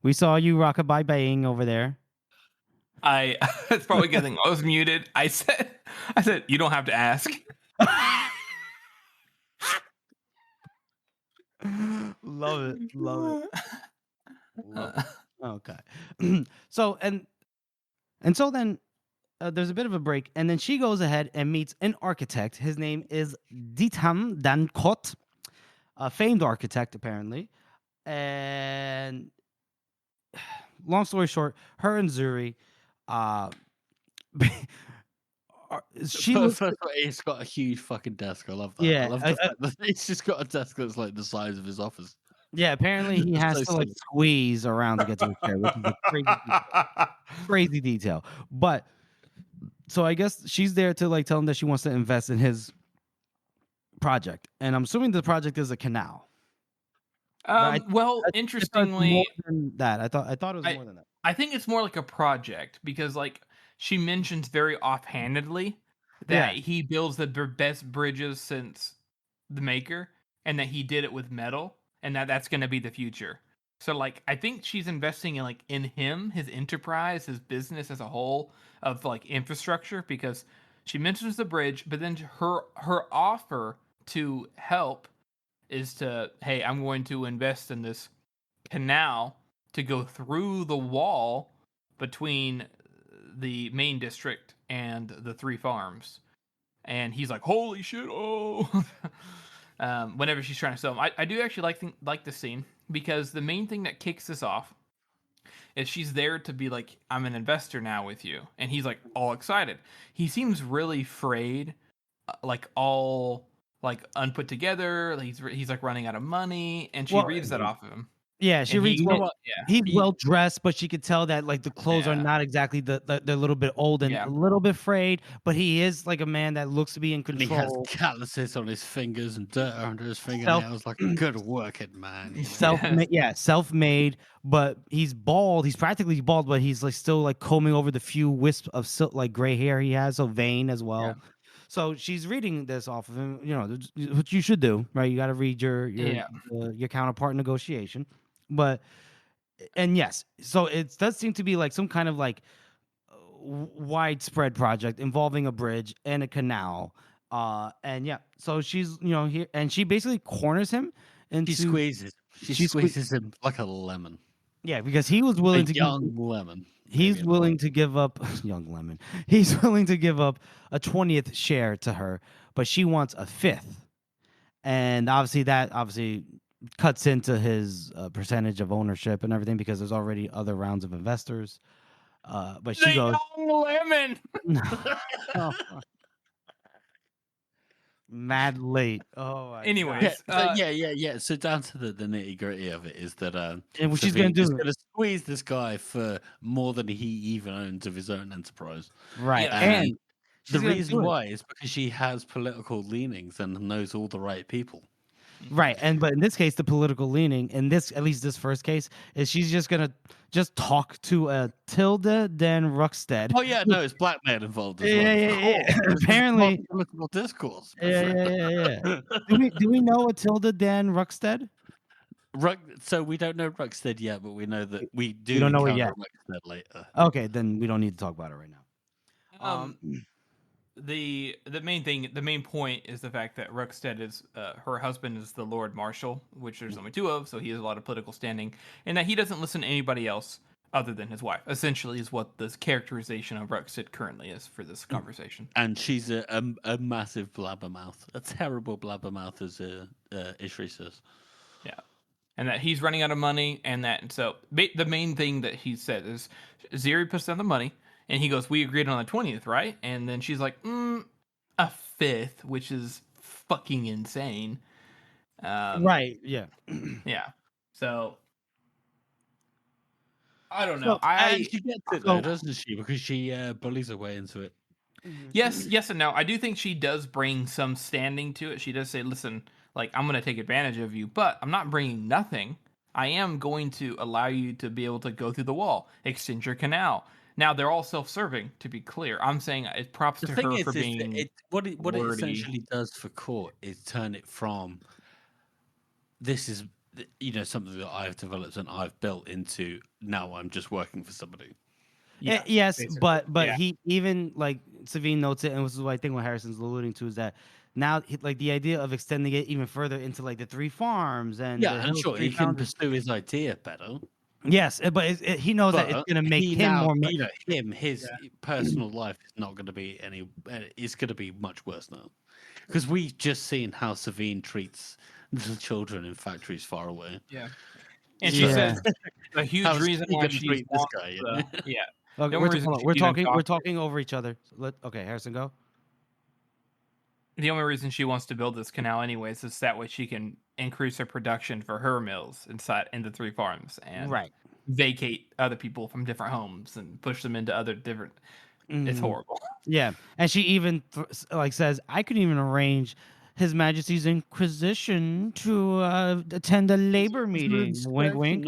We saw you rockabye baying over there. It's probably a good thing I was muted. I said you don't have to ask. Love it. Love it. Okay. So then there's a bit of a break, and then she goes ahead and meets an architect. His name is Ditham Dankot, a famed architect apparently. And long story short, her and Zuri, He's got a huge fucking desk. I love that. Yeah, I love the fact that he's just got a desk that's like the size of his office. Yeah, apparently he has to like squeeze around to get to his chair, which is a crazy detail. But so I guess she's there to like tell him that she wants to invest in his project, and I'm assuming the project is a canal. Well, interestingly, more than that. I thought it was more than that. I think it's more like a project because like she mentions very offhandedly that he builds the best bridges since the Maker, and that he did it with metal, and that's going to be the future. So like I think she's investing in him, his enterprise, his business as a whole of like infrastructure, because she mentions the bridge, but then her offer to help is to, hey, I'm going to invest in this canal to go through the wall between the main district and the 3 farms. And he's like, holy shit, oh. Whenever she's trying to sell him. I do actually like this scene, because the main thing that kicks this off is she's there to be like, I'm an investor now with you. And he's like all excited. He seems really frayed, like all like unput together. He's like running out of money, and she reads that off of him. Yeah, she reads. He's well dressed, but she could tell that like the clothes are not exactly they're a little bit old and a little bit frayed. But he is like a man that looks to be in control. He has calluses on his fingers and dirt under his fingernails. Like good working man. Self-made. But he's bald. He's practically bald, but he's like still like combing over the few wisps of like gray hair he has. So vain as well. Yeah. So she's reading this off of him. You know what you should do, right? You got to read your counterpart negotiation. But yes, so it does seem to be like some kind of like widespread project involving a bridge and a canal. So she's here, and she basically corners him, and she squeezes him like a lemon. Yeah, because he was willing to young lemon. He's willing to give up young lemon. He's willing to give up a 20th share to her, but she wants a 5th, and obviously cuts into his percentage of ownership and everything, because there's already other rounds of investors. But she goes, young lemon. Mad late. Oh, anyways, So down to the nitty gritty of it is that and what she's gonna do is gonna squeeze this guy for more than he even owns of his own enterprise. Right, and the reason why is because she has political leanings and knows all the right people. Right, but in this case, the political leaning in this, at least this first case, is she's just gonna talk to a Tilda Dan Ruckstead. Oh yeah, no, it's black man involved as well. Yeah. Apparently, political discourse. Yeah. Do we know a Tilda Dan Ruckstead? So we don't know Ruckstead yet, but we know that we do. We don't know it yet. Ruckstead later. Okay, then we don't need to talk about it right now. The main point is the fact that Ruckstead is her husband is the Lord Marshal, which there's only 2 of, so he has a lot of political standing, and that he doesn't listen to anybody else other than his wife. Essentially, is what this characterization of Ruckstead currently is for this conversation. And she's a massive blabbermouth, a terrible blabbermouth, as Ishri says. Yeah, and that he's running out of money, and the main thing that he said is Ziri puts down the money. And he goes, we agreed on the 20th, right? And then she's like, a 5th, which is fucking insane. Right, yeah. Yeah. So I don't So, know. I She gets it though, doesn't she? Because she bullies her way into it. yes and no. I do think she does bring some standing to it. She does say, "Listen, like I'm going to take advantage of you, but I'm not bringing nothing. I am going to allow you to be able to go through the wall, extend your canal." Now they're all self-serving. To be clear, I'm saying it props The to thing her is, for being what it wordy. essentially does for Court is turn it from this is something that I've developed and I've built into now I'm just working for somebody. Yeah, yes, basically. but Yeah. he even like Savine notes it, and this is what I think what Harrison's alluding to is that now like the idea of extending it even further into like the 3 farms and Yeah, the and Hills sure 3 he can founders. pursue his idea better, Yes, but he knows that it's but gonna make he him now more money. his personal life is not going to be any. It's going to be much worse now because we've just seen how Savine treats little children in factories far away. Yeah. And she Yeah. says a huge How's reason he why going to she treat this wants guy? the yeah. Okay, The only reason hold on. she's even We're talking talking over each other. Okay, Harrison, go. the only reason she wants to build this canal anyways is that way she can increase her production for her mills inside in the 3 farms and Right. vacate other people from different homes and push them into other different. It's Mhm. horrible. Yeah, and she even like says, "I could even arrange His Majesty's Inquisition to attend a labor meeting." Wink, wink.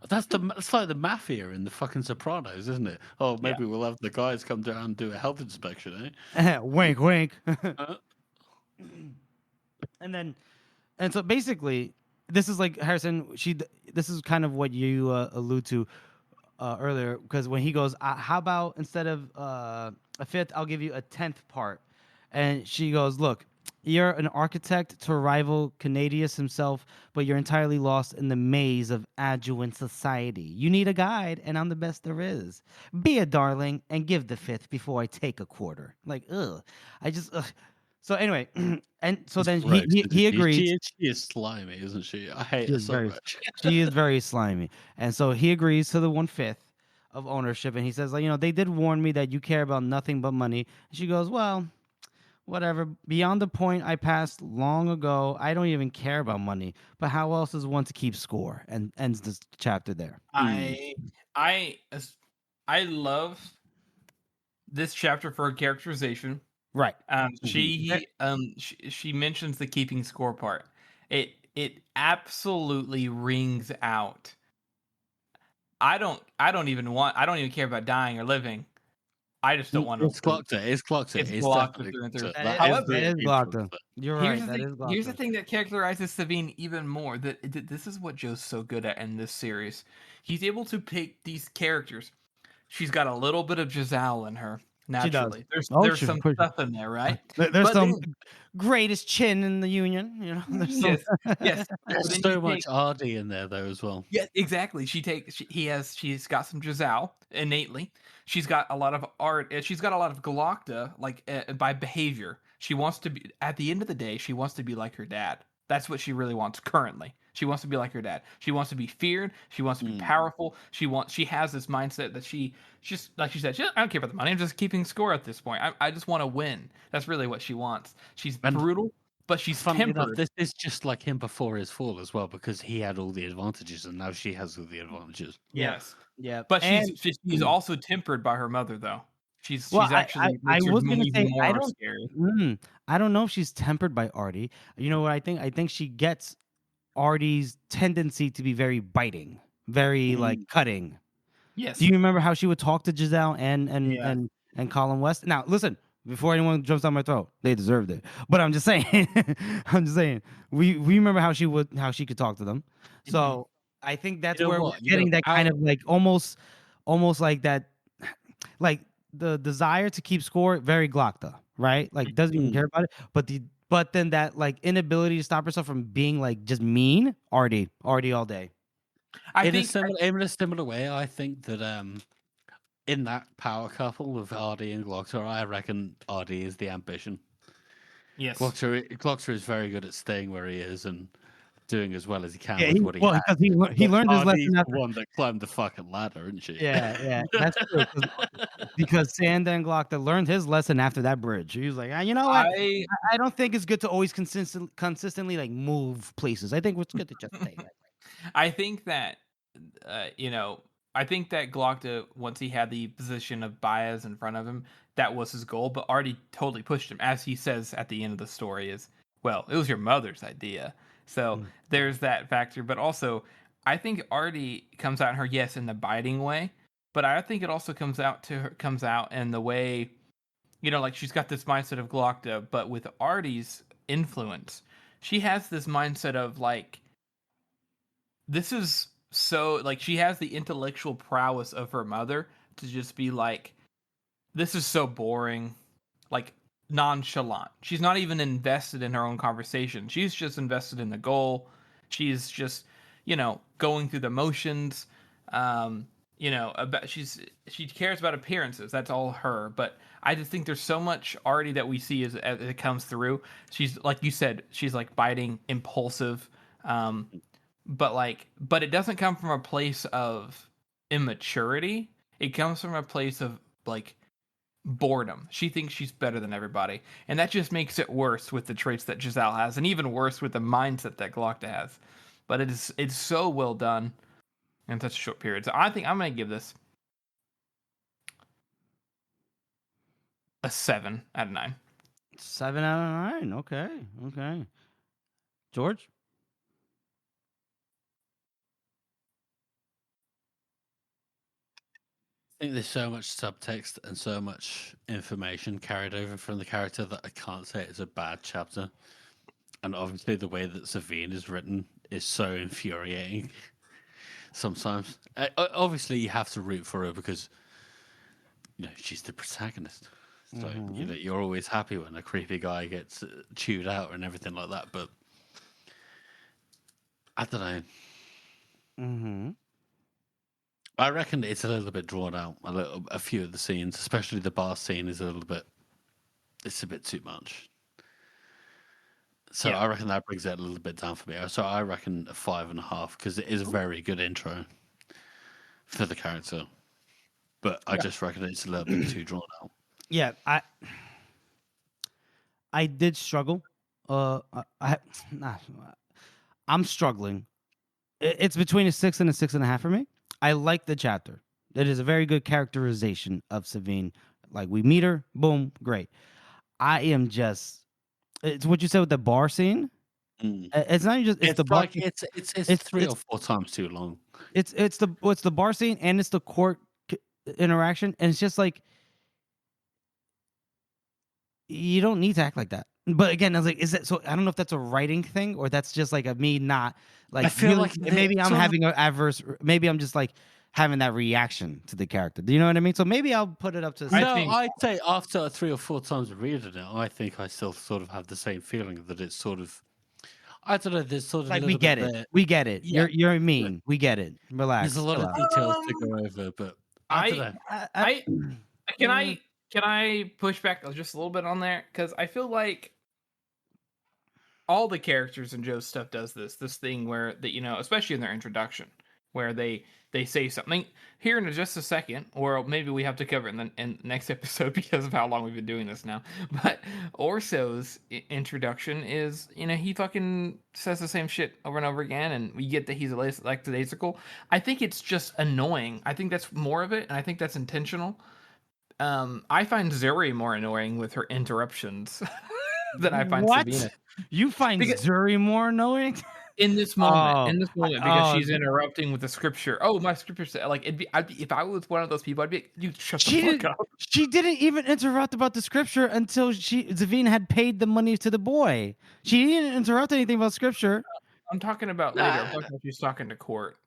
That's like the mafia in the fucking Sopranos, isn't it? Oh, Yeah. maybe we'll have the guys come down and do a health inspection, Wink, wink. eh? And so basically, this is like Harrison. This is kind of what you allude to earlier, because when he goes, "How about instead of a fifth, I'll give you a 10th part," and she goes, "Look, you're an architect to rival Canadius himself, but you're entirely lost in the maze of adjuvant society. You need a guide, and I'm the best there is. Be a darling and give the fifth before I take a quarter." Like, ugh, I just. Ugh. So anyway, and so then Gross, he isn't she? agrees. She is slimy, isn't she? I hate She her is so very, much. she is very slimy, and so he agrees to the 1/5 of ownership, and he says, like, they did warn me that you care about nothing but money. And she goes, well, whatever. Beyond the point I passed long ago, I don't even care about money. But how else is one to keep score? And ends this chapter there. I love this chapter for characterization. Right. She mentions the keeping score part. It absolutely rings out. I don't even care about dying or living. I just don't want to. It's clocked it. It's clocked it. It's It's blocked definitely through and through. clocked it. However, That is Glockton. You're right. That is here's the Glockton. thing that characterizes Savine even more. That this is what Joe's so good at in this series. He's able to pick these characters. She's got a little bit of Giselle in her. Naturally, there's some stuff in there, right? There's some greatest chin in the union. There's yes, yes. There's so much RD in there though as well. Yeah, exactly. She's got some Giselle innately. She's got a lot of art. She's got a lot of Galacta, like by behavior. She wants to be. At the end of the day, she wants to be like her dad. That's what she really wants currently. She wants to be like her dad. She wants to be feared. She wants to be powerful. She has this mindset that she just like she said. I don't care about the money. I'm just keeping score at this point. I just want to win. That's really what she wants. She's brutal, but she's tempered. Enough, this is just like him before his fall as well, because he had all the advantages and now she has all the advantages. Yes. Yeah. But she's also tempered by her mother, though. She's actually I was gonna say scary. I don't know if she's tempered by Artie. You know what I think? I think she gets Artie's tendency to be very biting, very like cutting. Yes. Do you remember how she would talk to Giselle and Colin West? Now listen, before anyone jumps down my throat, they deserved it. But I'm just saying, we remember how she could talk to them. So I think that's where we're getting that kind of like almost like that, like the desire to keep score, very Glockta, right? Like doesn't even care about it. But then that like inability to stop herself from being like just mean, Artie all day. In a similar way, I think that in that power couple of Artie and Glockta, I reckon Artie is the ambition. Yes. Glockta is very good at staying where he is and doing as well as he can Yeah, with what he had. because he learned his Artie's lesson the after. one that climbed the fucking ladder, isn't she? Yeah, that's true. Because Sanda and Glockta learned his lesson after that bridge. He was like, you know what? I don't think it's good to always consistently like move places. I think it's good to just stay. I think that, I think that Glockta, once he had the position of Baez in front of him, that was his goal. But Artie totally pushed him, as he says at the end of the story. Is well, it was your mother's idea. So there's that factor. But also, I think Artie comes out in her, yes, in the biting way, but I think it also comes out in the way, like she's got this mindset of Glockta, but with Artie's influence, she has this mindset of like, this is so, like, she has the intellectual prowess of her mother to just be like, this is so boring, like nonchalant. She's not even invested in her own conversation. She's just invested in the goal. She's just, going through the motions. She cares about appearances. That's all her. But I just think there's so much Artie that we see as it comes through. She's, like you said, she's like biting, impulsive. But it doesn't come from a place of immaturity. It comes from a place of like boredom. She thinks she's better than everybody, and that just makes it worse with the traits that Giselle has, and even worse with the mindset that Glockta has. But it's so well done in such a short period. So I think I'm gonna give this a 7 out of 9. 7 out of 9. Okay. George? I think there's so much subtext and so much information carried over from the character that I can't say it's a bad chapter. And obviously, the way that Savine is written is so infuriating sometimes. Obviously, you have to root for her because she's the protagonist. So you're always happy when a creepy guy gets chewed out and everything like that. But I don't know. I reckon it's a little bit drawn out. A few of the scenes, especially the bar scene, is it's a bit too much. So I reckon that brings it a little bit down for me. So I reckon a 5.5 because it is a very good intro for the character. But I just reckon it's a little bit too drawn out. Yeah, I did struggle. I'm struggling. It's between a 6 and a 6.5 for me. I like the chapter. It is a very good characterization of Savine. Like, we meet her, boom, great. I am just. It's what you said with the bar scene. It's not just. It's the bar. Like it's 3 or 4 times too long. It's the bar scene and it's the court interaction, and it's just like, you don't need to act like that. But again, I was like, is that so? I don't know if that's a writing thing or that's just like a me not like. I feel like maybe I'm having an adverse. Maybe I'm just like having that reaction to the character. Do you know what I mean? So maybe I'll put it up to. I'd say after 3 or 4 times reading it, I think I still sort of have the same feeling that it's sort of. I don't know. There's sort of like we get it. There. We get it. Yeah. You're mean. Yeah. We get it. Relax. There's a lot of details to go over, but I don't know. Can I push back just a little bit on there? Because I feel like all the characters in Joe's stuff does this thing where that especially in their introduction, where they say something here in just a second, or maybe we have to cover it in the next episode because of how long we've been doing this now. But Orso's introduction is, he fucking says the same shit over and over again, and we get that he's lackadaisical. I think it's just annoying. I think that's more of it, and I think that's intentional. I find Zuri more annoying with her interruptions than I find Sabina. You find Zuri more annoying? In this moment, because she's interrupting with the scripture. Oh, my scripture said, like, if I was one of those people, I'd be, you shut the fuck up. She didn't even interrupt about the scripture until Zavine had paid the money to the boy. She didn't interrupt anything about scripture. I'm talking about later. I'm talking about she's talking to court.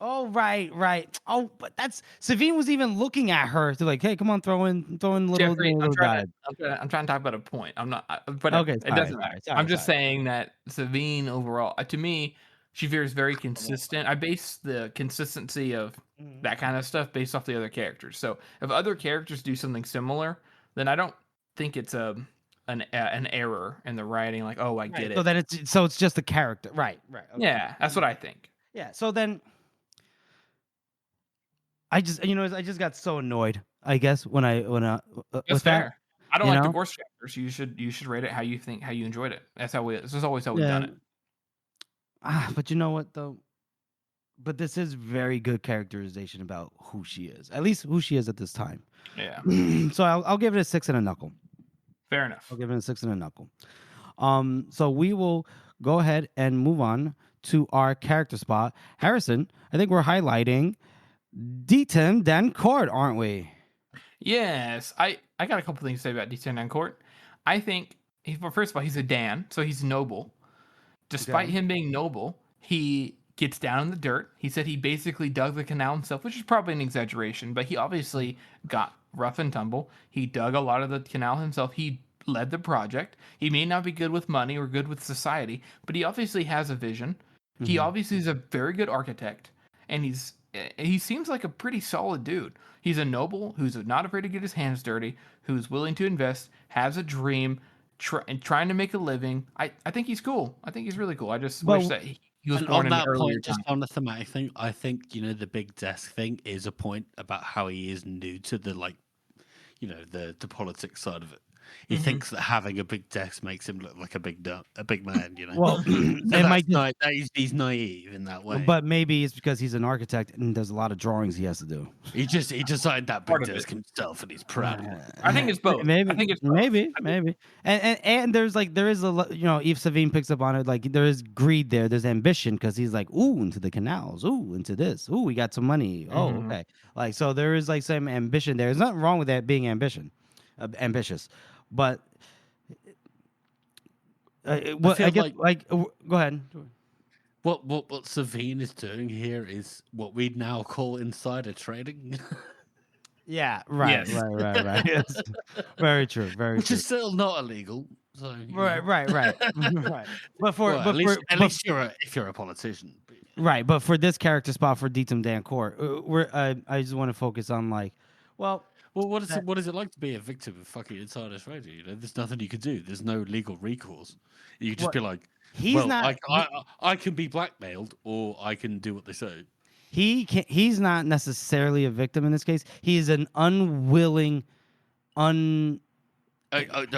Oh, right. Oh, but that's Savine was even looking at her to like, hey, come on, throw in little. Jeffrey, I'm trying to talk about a point. I'm not, but okay, it doesn't matter. I'm just saying that Savine overall, to me, she feels very consistent. I base the consistency of that kind of stuff based off the other characters. So if other characters do something similar, then I don't think it's a an error in the writing. Like, oh, I get it. So then it's just the character, right? Okay. Yeah, that's what I think. Yeah. So then, I just got so annoyed. I guess when I That's with fair. that, I don't like divorce chapters. You should rate it how you enjoyed it. This is always how we've done it. But you know what though? But this is very good characterization about who she is. At least who she is at this time. Yeah. So I'll give it a 6 and a knuckle. Fair enough. I'll give it a 6 and a knuckle. So we will go ahead and move on to our character spot. Harrison, I think we're highlighting Deaton Dancourt, aren't we? Yes. I got a couple things to say about Deaton Dancourt. I think, first of all, he's a Dan, so he's noble. Despite him being noble, he gets down in the dirt. He said he basically dug the canal himself, which is probably an exaggeration, but he obviously got rough and tumble. He dug a lot of the canal himself. He led the project. He may not be good with money or good with society, but he obviously has a vision. Mm-hmm. He obviously is a very good architect, and he seems like a pretty solid dude. He's a noble who's not afraid to get his hands dirty, who's willing to invest, has a dream, trying to make a living. I think he's cool. I think he's really cool. I just wish that he was born in an earlier time. Just on the thematic thing, I think the big desk thing is a point about how he is new to the the politics side of it. He thinks that having a big desk makes him look like a big man, Well, he's naive in that way. But maybe it's because he's an architect and there's a lot of drawings he has to do. He designed that big desk himself, and he's proud of it. I think it's both. Maybe. I think it's both. Maybe. And there is Eve Savine picks up on it. Like there is greed there. There's ambition because he's like, ooh, into the canals. Ooh, into this. Ooh, we got some money. Oh, okay. Like so, there is like some ambition there. There's nothing wrong with that being ambitious. But go ahead. What Savine is doing here is what we'd now call insider trading. Yeah, right, Yes. right. Yes. Very true, Which is still not illegal. So right. Right. But at least if you're a politician. Right, but for this character spot for Deaton Dancourt, I just want to focus on what is it like to be a victim of fucking insider trading? There's nothing you can do. There's no legal recourse. You can just be like, I can be blackmailed, or I can do what they say. He's not necessarily a victim in this case. He is an unwilling, no,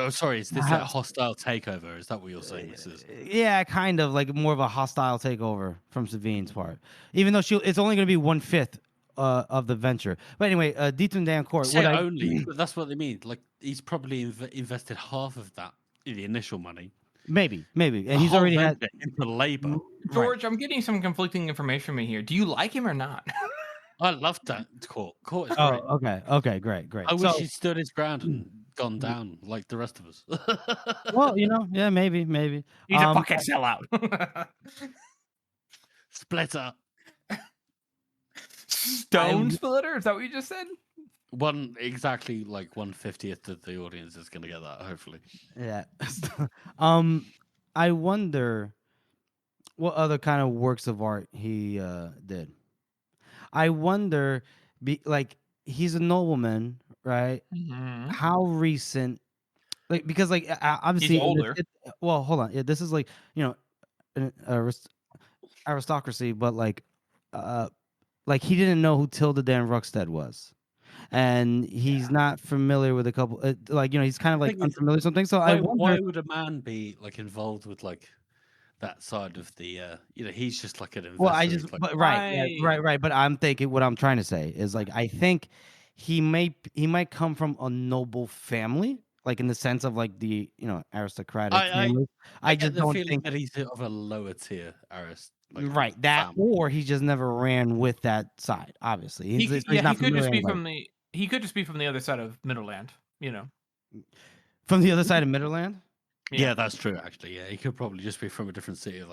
sorry. Is this a hostile takeover? Is that what you're saying this is? Yeah, kind of like more of a hostile takeover from Savine's part. Even though it's only going to be 1/5 of the venture. But anyway, Deaton Dancourt. But that's what they mean. Like he's probably invested half of that in the initial money. Maybe, and he's already had into labor. George, I'm getting some conflicting information from here. Do you like him or not? I love that Court. Court is great. Okay, great. I wish he stood his ground and gone down like the rest of us. Well, yeah, maybe. He's a fucking sellout. Splitter. Stone splitter? Is that what you just said? Exactly like 1/50th of the audience is going to get that, hopefully. Yeah. I wonder what other kind of works of art he did. I wonder, he's a nobleman, right? Mm-hmm. How recent? Because obviously, he's older. Well, hold on. Yeah, this is an aristocracy, but he didn't know who Tilda Dan Ruckstead was. And he's not familiar with a couple, he's kind of unfamiliar with something. So why would a man be involved with that side of the? He's just like an investor. Well, right. But I'm thinking what I'm trying to say is I think he might come from a noble family, in the sense of the aristocratic family. I just don't think that he's of a lower tier aristocrat. Right, that family. Or he just never ran with that side. Obviously, he could just be from the. He could just be from the other side of Middleland, From the other side of Middleland? Yeah, that's true, actually. Yeah, he could probably just be from a different city.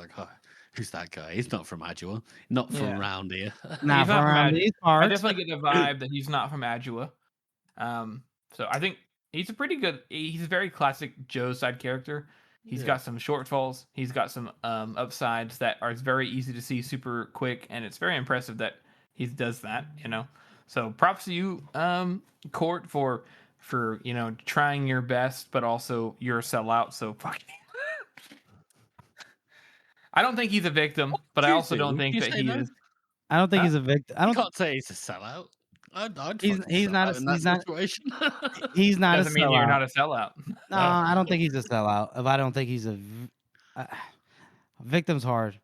Who's that guy? He's not from Adua. Not from around here. Not from around these parts. I definitely get the vibe that he's not from Adua. So I think he's he's a very classic Joe side character. He's got some shortfalls. He's got some upsides that are very easy to see super quick. And it's very impressive that he does that, So props to you, Court, for for trying your best, but also you're a sellout. So fucking. I don't think he's a victim, but I also don't think that he is. I don't think he's a victim. I You don't. can't say he's a sellout. I'd He's fucking sell not. out in that situation. He's not Doesn't a mean you're sellout. not a sellout. No, I don't think he's a sellout. If I don't think he's victim's hard.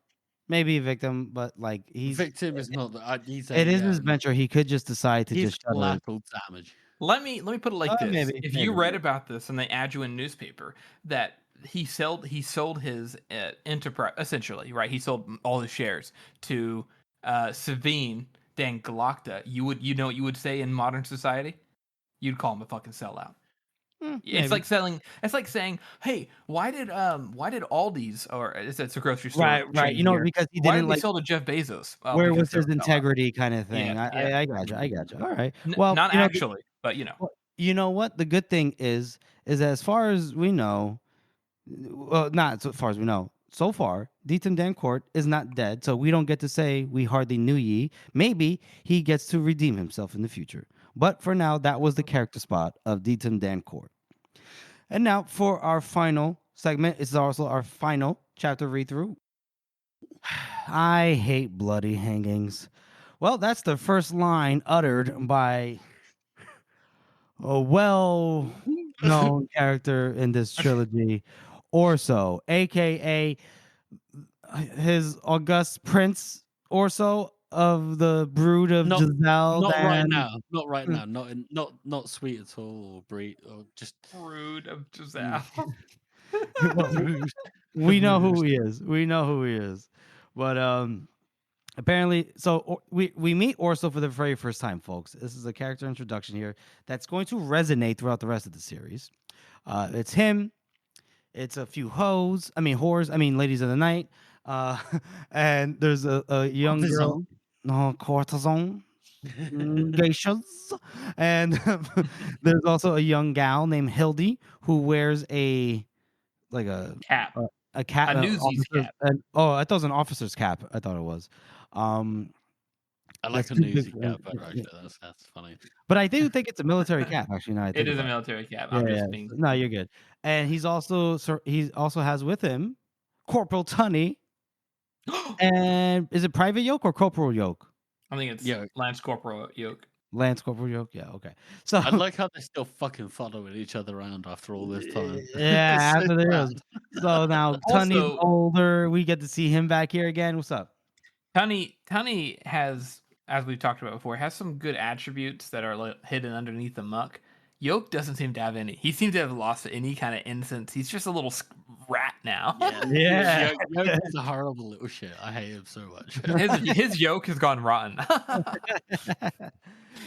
Maybe a victim, but like he's victim is not. He's a, it is his venture. He could just decide to he's just shut it. collateral damage. Let me put it like this: maybe, if maybe. you read about this and they add you in newspaper that he sold his enterprise essentially, right? He sold all his shares to Savine Dan Galacta. You know what you would say in modern society? You'd call him a fucking sellout. It's like selling. It's like saying, "Hey, why did Aldi's or it's a grocery store right? chain here, Because he why didn't did they like sell to Jeff Bezos? where Because was they're his a sellout. integrity kind of thing. Yeah, I got you. I got you. All right. Well, not you know, actually, but you know what? The good thing is as far as we know, well, not so far as we know. So far, Deaton Dancourt is not dead, so we don't get to say we hardly knew ye. Maybe he gets to redeem himself in the future. But for now, that was the character spot of Deaton Dancourt. And now for our final segment, it's also our final chapter read through. I hate bloody hangings. Well, that's the first line uttered by a well-known character in this trilogy, Orso, aka his august prince Orso of the brood of Giselle. Not right now. Not right now. Not sweet at all, or breed, or just brood of Giselle. We know who he is. We know who he is. But apparently, so we meet Orso for the very first time, folks. This is a character introduction here that's going to resonate throughout the rest of the series. It's him. It's a few whores. Ladies of the night. And there's a young girl. No, courtesan. Geishas. And there's also a young gal named Hildy who wears a cap. A cap. A newsies cap. I thought it was an officer's cap. I thought it was. I like a newsy cap better. Actually, that's funny. But I do think it's a military cap. Actually, no, it is a military cap. Yeah, I'm just being. No, you're good. And he also has with him Corporal Tunney. And is it Private Yoke or Corporal Yoke? I think it's Lance Corporal Yoke. Lance Corporal Yoke, yeah, okay. So I like how they're still fucking following each other around after all this time. Yeah, after there. So now Tunney's older. We get to see him back here again. What's up? Tunney has, as we've talked about before, has some good attributes that are hidden underneath the muck. Yoke doesn't seem to have any. He seems to have lost any kind of innocence. He's just a little rat now. Yeah. Yoke is a horrible little shit. I hate him so much. His Yoke has gone rotten.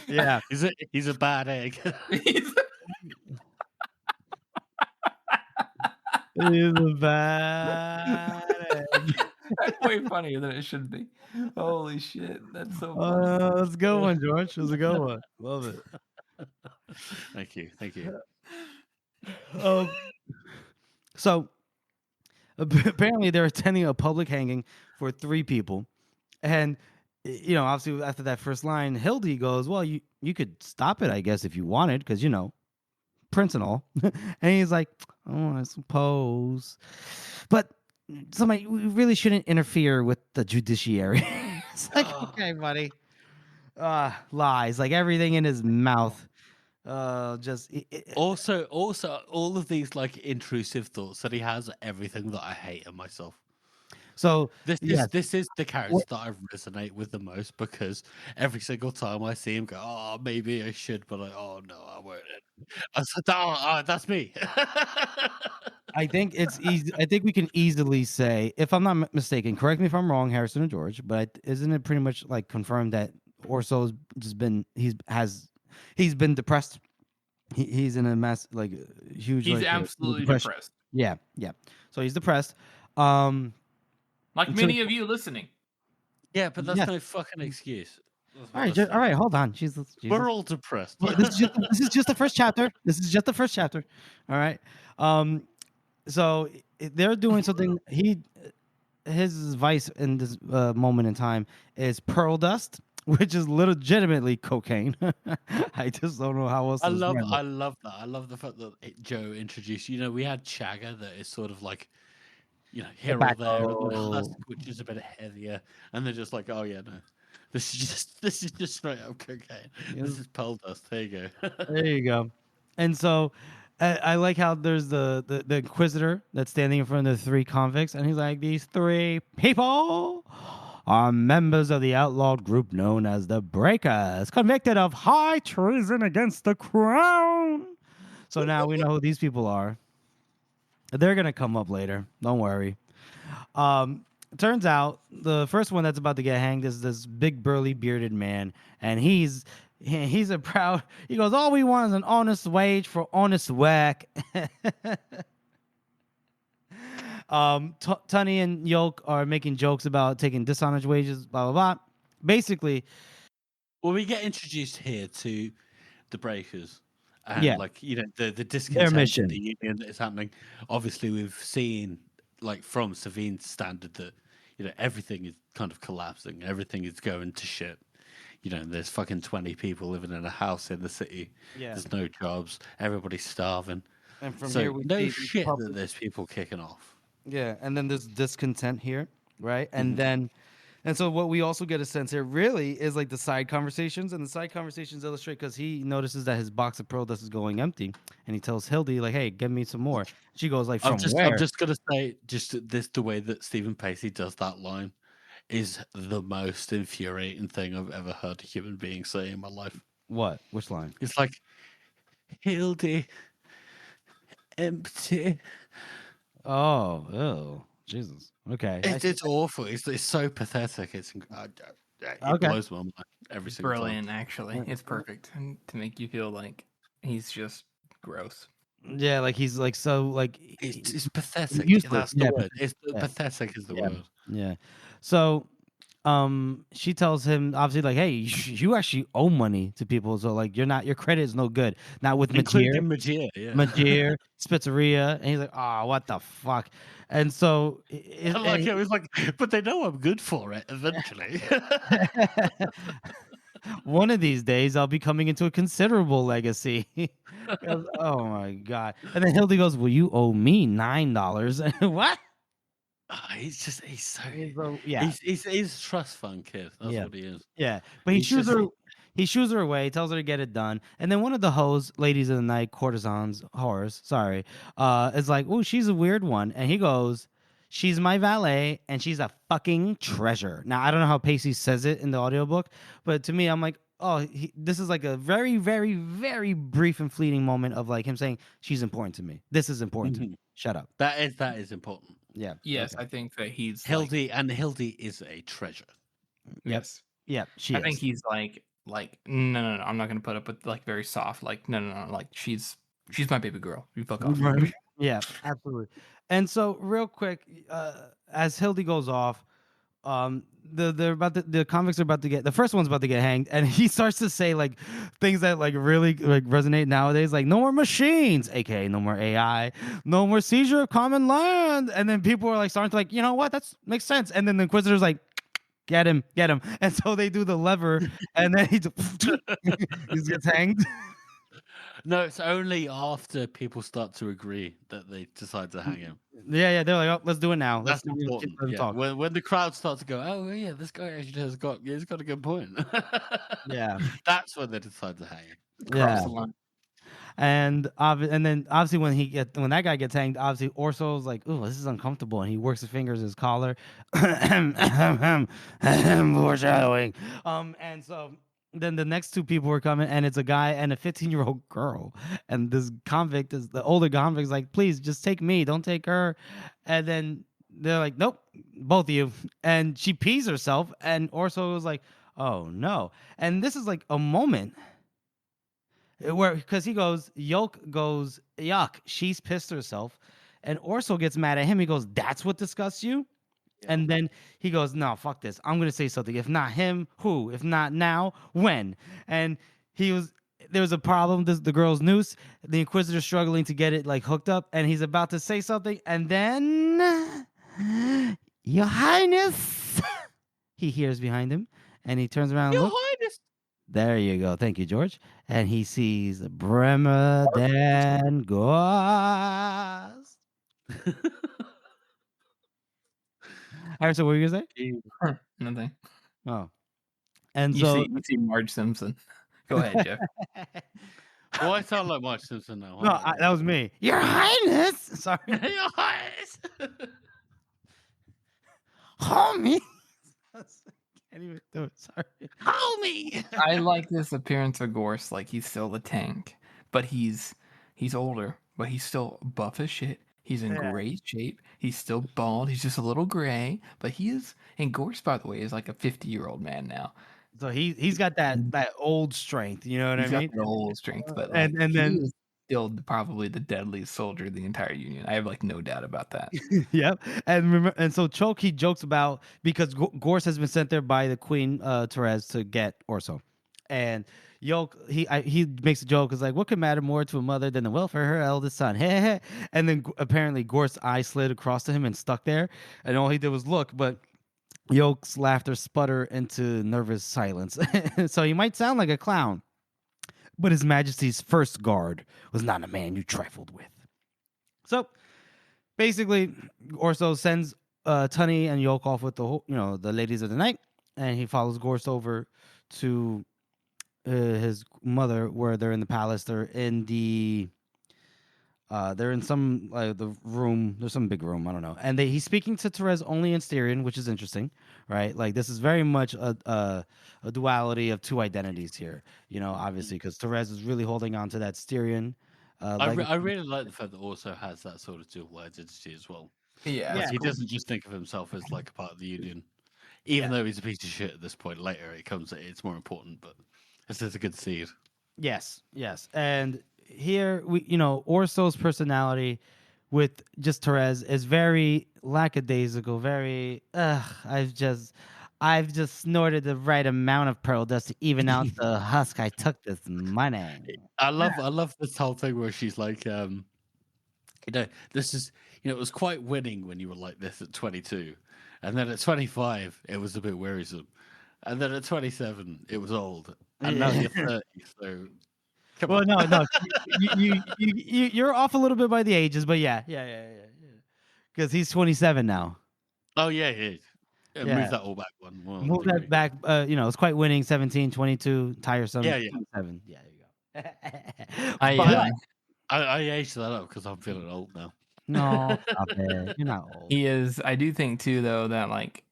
Yeah, he's a bad egg. He's a bad egg. That's way funnier than it should be. Holy shit, that's so funny. That's a good one, George. That's a good one. Love it. Thank you. So apparently they're attending a public hanging for 3 people, and obviously after that first line, Hildy goes, "Well, you could stop it, I guess, if you wanted, because Prince and all." And he's like, "Oh, I suppose, but somebody we really shouldn't interfere with the judiciary." It's like, okay, buddy. Lies, like everything in his mouth. Also, all of these like intrusive thoughts that he has, everything that I hate in myself. So this is the character that I resonate with the most, because every single time I see him go, "Oh, maybe I should," but oh no, I won't. I said, "Oh, that's me." I think it's easy. I think we can easily say, if I'm not mistaken, correct me if I'm wrong, Harrison or George, but isn't it pretty much like confirmed that Orso's just been he's been depressed? He's in a mess, like huge. He's absolutely depressed. Yeah. So he's depressed. Like many of you listening. Yeah, but that's no fucking excuse. All right, hold on. Jesus. We're all depressed. This is just the first chapter. This is just the first chapter. All right. So they're doing something. His vice in this moment in time is pearl dust, which is legitimately cocaine. I just don't know how else. I to love describe it. that. I love the fact that Joe introduced. We had Chagger that is sort of like, here or there, and then that's Tobacco. which is a bit heavier, and they're just like, oh yeah, no, this is just straight up cocaine. Yeah. This is pearl dust. There you go. There you go. And so I like how there's the inquisitor that's standing in front of the three convicts, and he's like, these three people are members of the outlawed group known as the Breakers, convicted of high treason against the crown. So now we know who these people are. They're gonna come up later. Don't worry. Turns out the first one that's about to get hanged is this big burly bearded man, and he's a proud. He goes, all we want is an honest wage for honest work. Tunney and Yoke are making jokes about taking dishonest wages, blah blah blah. Basically, Well, we get introduced here to the Breakers, and Yeah. like the discontent mission. in the union that is happening. Obviously, we've seen like from Savine's standard that everything is kind of collapsing, everything is going to shit. There's fucking 20 people living in a house in the city. Yeah. There's no jobs. Everybody's starving. And from So here we no see shit public- that there's people kicking off. Yeah, and then there's discontent here, right? And so what we also get a sense here really is like the side conversations, and the side conversations illustrate because he notices that his box of pearl dust is going empty, and he tells Hildy like, "Hey, give me some more." She goes like, "From where?" I'm just gonna say, the way that Stephen Pacey does that line is the most infuriating thing I've ever heard a human being say in my life. What? Which line? It's like, Hildy, empty. Oh, Jesus. Okay. It's awful. It's so pathetic. It Okay. blows my mind every single Brilliant, time. actually. It's perfect and to make you feel like he's just gross. Yeah, like he's like so like It's pathetic. useless. That's the Yeah, word. It's yeah. pathetic is the Yeah. word. Yeah. So she tells him obviously like, hey, you actually owe money to people, so like your credit is no good. Not with Including Majir, yeah. Majir, Spizzeria, and he's like, oh, what the fuck? And so It was like, but they know I'm good for it eventually. one of these days I'll be coming into a considerable legacy. Oh my god. And then Hildy goes, well, you owe me $9. What? He's so yeah. He's a trust fund kid. That's what he is. Yeah. But he He's shoos just- her. He shoos her away, tells her to get it done, and then one of the hoes, ladies of the night, courtesans, whores, sorry, is like, "Oh, she's a weird one," and he goes, "She's my valet, and she's a fucking treasure." Now I don't know how Pacey says it in the audiobook, but to me, I'm like, "Oh, this is like a very, very, very brief and fleeting moment of like him saying she's important to me. This is important to me. Shut up." That is important. Yeah. Yes, Okay. I think that he's Hildy is a treasure. Yes. Yeah. I think he's like no, I'm not gonna put up with like very soft, like no, like she's my baby girl. You fuck off. Right. Yeah, absolutely. And so, real quick, as Hildy goes off, the convicts are about to get the first one's about to get hanged, and he starts to say like things that like really like resonate nowadays, like no more machines, aka no more AI, no more seizure of common land, and then people are like starting to like, you know what, that makes sense, and then the Inquisitor's like, get him, and so they do the lever, and then he gets hanged. No, it's only after people start to agree that they decide to hang him. Yeah, they're like, oh, let's do it now. That's Let's important. let him talk. When the crowd starts to go, oh yeah, this guy actually he's got a good point. Yeah, that's when they decide to hang him. Cross the line. And then obviously when that guy gets hanged, obviously Orso's like, "Ooh, this is uncomfortable," and he works his fingers in his collar. Foreshadowing. And so then the next two people were coming, and it's a guy and a 15-year-old girl, and this convict is the older convict's like, "Please, just take me, don't take her." And then they're like, "Nope, both of you." And she pees herself, and Orso was like, "Oh no!" And this is like a moment. Where because he goes, Yoke goes, yuck, she's pissed herself. And Orso gets mad at him. He goes, that's what disgusts you? Yeah. And then he goes, no, fuck this. I'm gonna say something. If not him, who? If not now, when? And there was a problem, the girl's noose, the Inquisitor's struggling to get it like hooked up, and he's about to say something, and then Your Highness he hears behind him. and he turns around and Your looks. Highness. There you go. Thank you, George. And he sees Bremer den Ghost. Harrison, what were you gonna say? Nothing. Oh, and You so see Marge Simpson. Go ahead, Jeff. Well, I sound like Marge Simpson now. no, that was me. Your Highness. Sorry, Your Highness. homie. Can't even do it. Sorry, Homie. I like this appearance of Gorse. Like he's still the tank, but he's older, but he's still buff as shit. He's in great shape. He's still bald. He's just a little gray, but he is. And Gorse, by the way, is like a 50-year-old man now. So he's got that old strength. You know what He's I mean? got the old strength, but and he then is still probably the deadliest soldier of the entire Union. I have like no doubt about that. yep. And so Choke, he jokes about because Gorse has been sent there by the Queen Therese to get Orso, and Yoke he makes a joke. Is like, what could matter more to a mother than the welfare of her eldest son? And then apparently Gorse's eye slid across to him and stuck there, and all he did was look, but Yoke's laughter sputter into nervous silence. So he might sound like a clown, but His Majesty's first guard was not a man you trifled with. So basically, Orso sends Tunny and Yoke off with the ladies of the night, and he follows Gorse over to his mother, where they're in the palace. They're in some the room. There's some big room. I don't know. And he's speaking to Therese only in Styrian, which is interesting, right? Like this is very much a duality of two identities here. Obviously, because Therese is really holding on to that Styrian. I really like the fact that also has that sort of dual identity as well. Yeah, Like, he doesn't just think of himself as like a part of the Union, even though he's a piece of shit at this point. Later, it's more important, but it's just a good seed. Yes, and here Orso's personality with just Therese is very lackadaisical, very I've just snorted the right amount of pearl dust to even out the husk I took this money. I love this whole thing where she's like, this is, it was quite winning when you were like this at 22, and then at 25 it was a bit wearisome, and then at 27 it was old, and now you're 30, so. Well, no, you're off a little bit by the ages, but yeah. Because he's 27 now. Oh yeah, he is. Yeah. Move that all back one. Move that back. It's quite winning. 17, 22, tiresome. Yeah. 27. Yeah, there you go. I aged that up because I'm feeling old now. No, stop it. You're not old. He is. I do think too, though, that like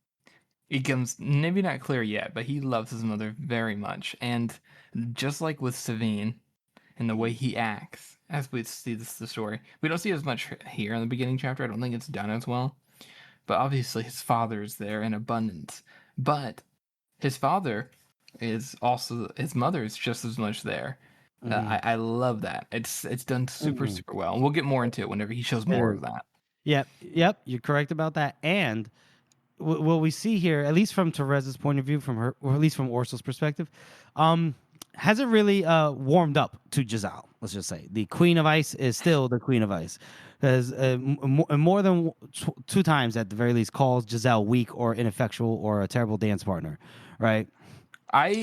it comes maybe not clear yet, but he loves his mother very much, and just like with Savine. And the way he acts as we see the story. We don't see as much here in the beginning chapter. I don't think it's done as well. But obviously his father is there in abundance. But his father is also, his mother is just as much there. I love that. It's done super well. And we'll get more into it whenever he shows more of that. Yep. You're correct about that. And what we see here, at least from Therese's point of view, from her, or at least from Orso's perspective, hasn't really warmed up to Giselle. Let's just say the Queen of Ice is still the Queen of Ice, because more than two times at the very least calls Giselle weak or ineffectual or a terrible dance partner, right? I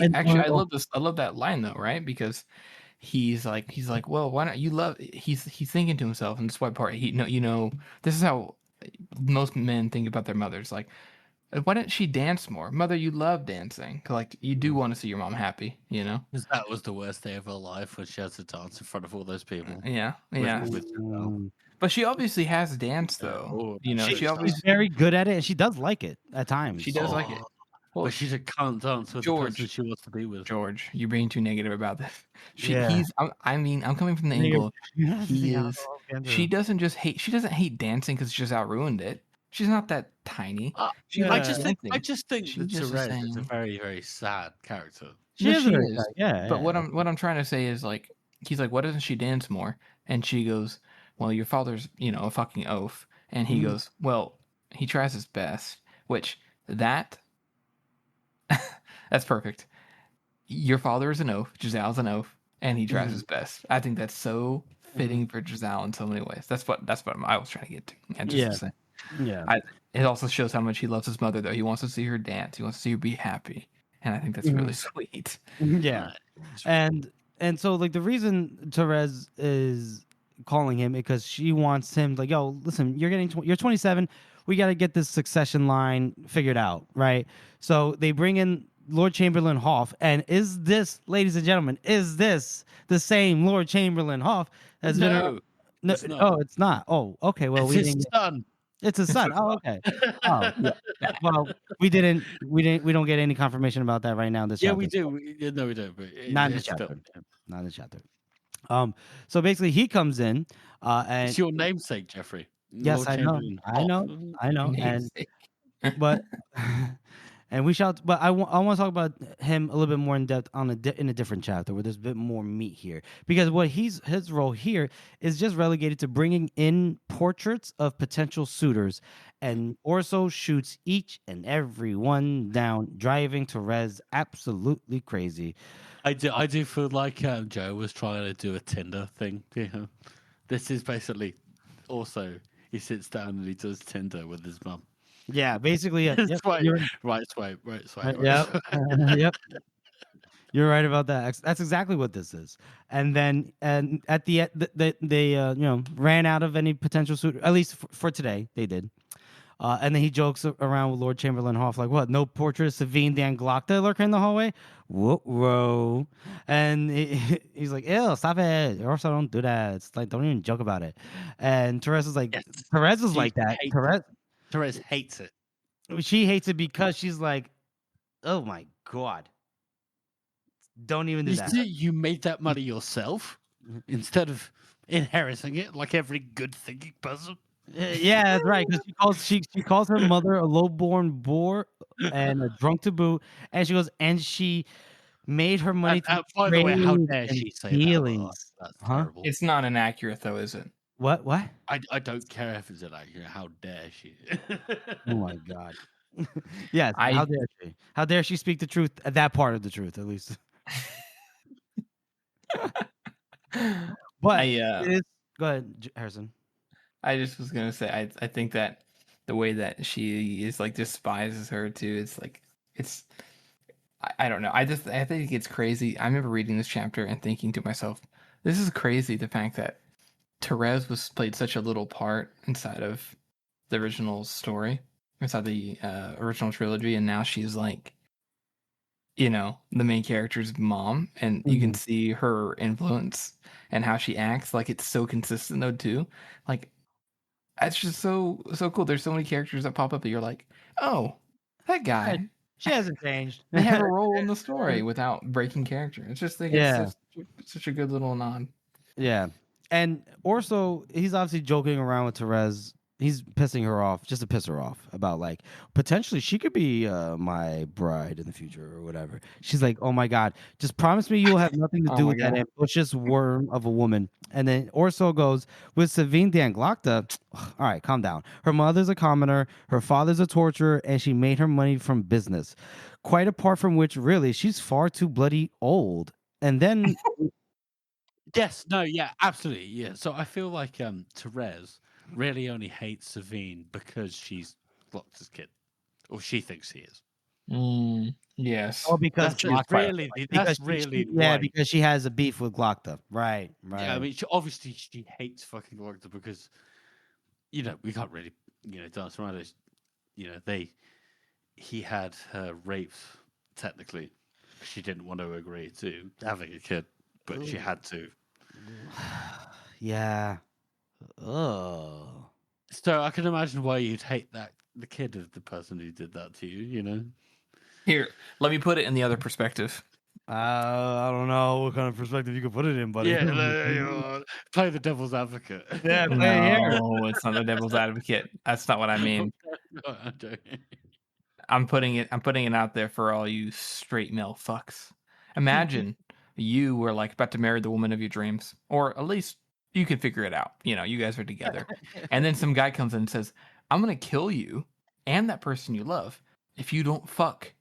love this. I love that line though, right? Because he's like, well, why not? You love. He's thinking to himself, and this white part. This is how most men think about their mothers. Like, why don't she dance more? Mother, you love dancing. Like, you do want to see your mom happy, Because that was the worst day of her life when she has to dance in front of all those people. Yeah. But she obviously has danced, though. She's very good at it, and she does like it at times. She does like it. Well, she's a can't dance with the person she wants to be with. George, you're being too negative about this. I'm coming from the angle. She doesn't hate dancing because she's out ruined it. She's not that tiny. I just think that Therese is a very, very sad character. She is. Yeah. But what I'm trying to say is, like, he's like, why doesn't she dance more? And she goes, well, your father's, a fucking oaf. And he goes, well, he tries his best. Which that's perfect. Your father is an oaf. Giselle's an oaf, and he tries his best. I think that's so fitting for Giselle in so many ways. That's what I was trying to get to. It also shows how much he loves his mother, though. He wants to see her dance. He wants to see her be happy. and I think that's really sweet. Yeah. And so like the reason Therese is calling him because she wants him like, yo, listen, you're 27. We got to get this succession line figured out, right? So they bring in Lord Chamberlain Hoff, and is this, ladies and gentlemen, is this the same Lord Chamberlain Hoff has been? No, it's not. oh, it's not. Oh, okay. Well, it's his son. It's his son. Oh, okay. Oh, yeah. Well, we don't get any confirmation about that right now in this chapter. We do. No, we don't. But Not in this chapter. Not in this chapter. So basically, he comes in, and it's your namesake, Jeffrey. Yes, Lord I know, but and we shall. But I want to talk about him a little bit more in depth in a different chapter where there's a bit more meat here, because what his role here is just relegated to bringing in portraits of potential suitors, and Orso shoots each and every one down, driving Therese absolutely crazy. I do feel like Joe was trying to do a Tinder thing. This is basically also he sits down and he does Tinder with his mum. Yeah, basically. Right swipe. Yep. Yep. You're right about that. That's exactly what this is. And then, and at the end, they ran out of any potential suitor. At least for today, they did. And then he jokes around with Lord Chamberlain Hoff, like, what? No portrait of Savine Dan Glockta lurking in the hallway? Whoa. And he's like, ew, stop it. Also, don't do that. It's like, don't even joke about it. And Therese is like, yes. Therese is like that. Therese hates it. She hates it because she's like, oh my God. Don't even do that. You made that money yourself instead of inheriting it like every good thinking person. Yeah, that's right. Because she calls her mother a low-born boor and a drunk to boot, and she goes, and she made her money. By the way, how dare she say feelings. That? That's terrible. It's not inaccurate, though, is it? What? I don't care if it's inaccurate. How dare she? Oh my God. Yes. How dare she? How dare she speak the truth? That part of the truth, at least. But it is. Go ahead, Harrison. I just was gonna say I think that the way that she is like despises her too, it's like I don't know. I think it's crazy. I remember reading this chapter and thinking to myself, this is crazy, the fact that Therese played such a little part inside of the original story, inside the original trilogy, and now she's like, the main character's mom, and you can see her influence and how she acts. Like, it's so consistent though too. Like, that's just so cool. There's so many characters that pop up that you're like, oh, that guy. She hasn't changed. They have a role in the story without breaking character. It's just it's such a good little nod. Yeah. And Orso, he's obviously joking around with Therese. He's pissing her off just to piss her off about, like, potentially she could be my bride in the future or whatever. She's like, oh my God, just promise me you'll have nothing to do with that ambitious worm of a woman. And then Orso goes, with Savine Dan Glockta, all right, calm down. Her mother's a commoner, her father's a torturer, and she made her money from business. Quite apart from which, really, she's far too bloody old. And then... Yes, no, yeah, absolutely, yeah. So I feel like Therese really only hates Savine because she's Glockta's kid, or she thinks he is. Yes. Oh, because that's really because she has a beef with Glockta. Right. Yeah, I mean, obviously she hates fucking Glockta because, we can't really, dance around it. He had her raped technically. She didn't want to agree to having a kid, but she had to. Yeah. Oh. So I can imagine why you'd hate the kid of the person who did that to you. Here, let me put it in the other perspective. I don't know what kind of perspective you could put it in, buddy. Yeah, play the devil's advocate. Yeah, play here. No, it's not the devil's advocate. That's not what I mean. No, I'm joking. I'm putting it out there for all you straight male fucks. Imagine you were like about to marry the woman of your dreams, or at least you can figure it out. You guys are together, and then some guy comes in and says, "I'm gonna kill you and that person you love if you don't fuck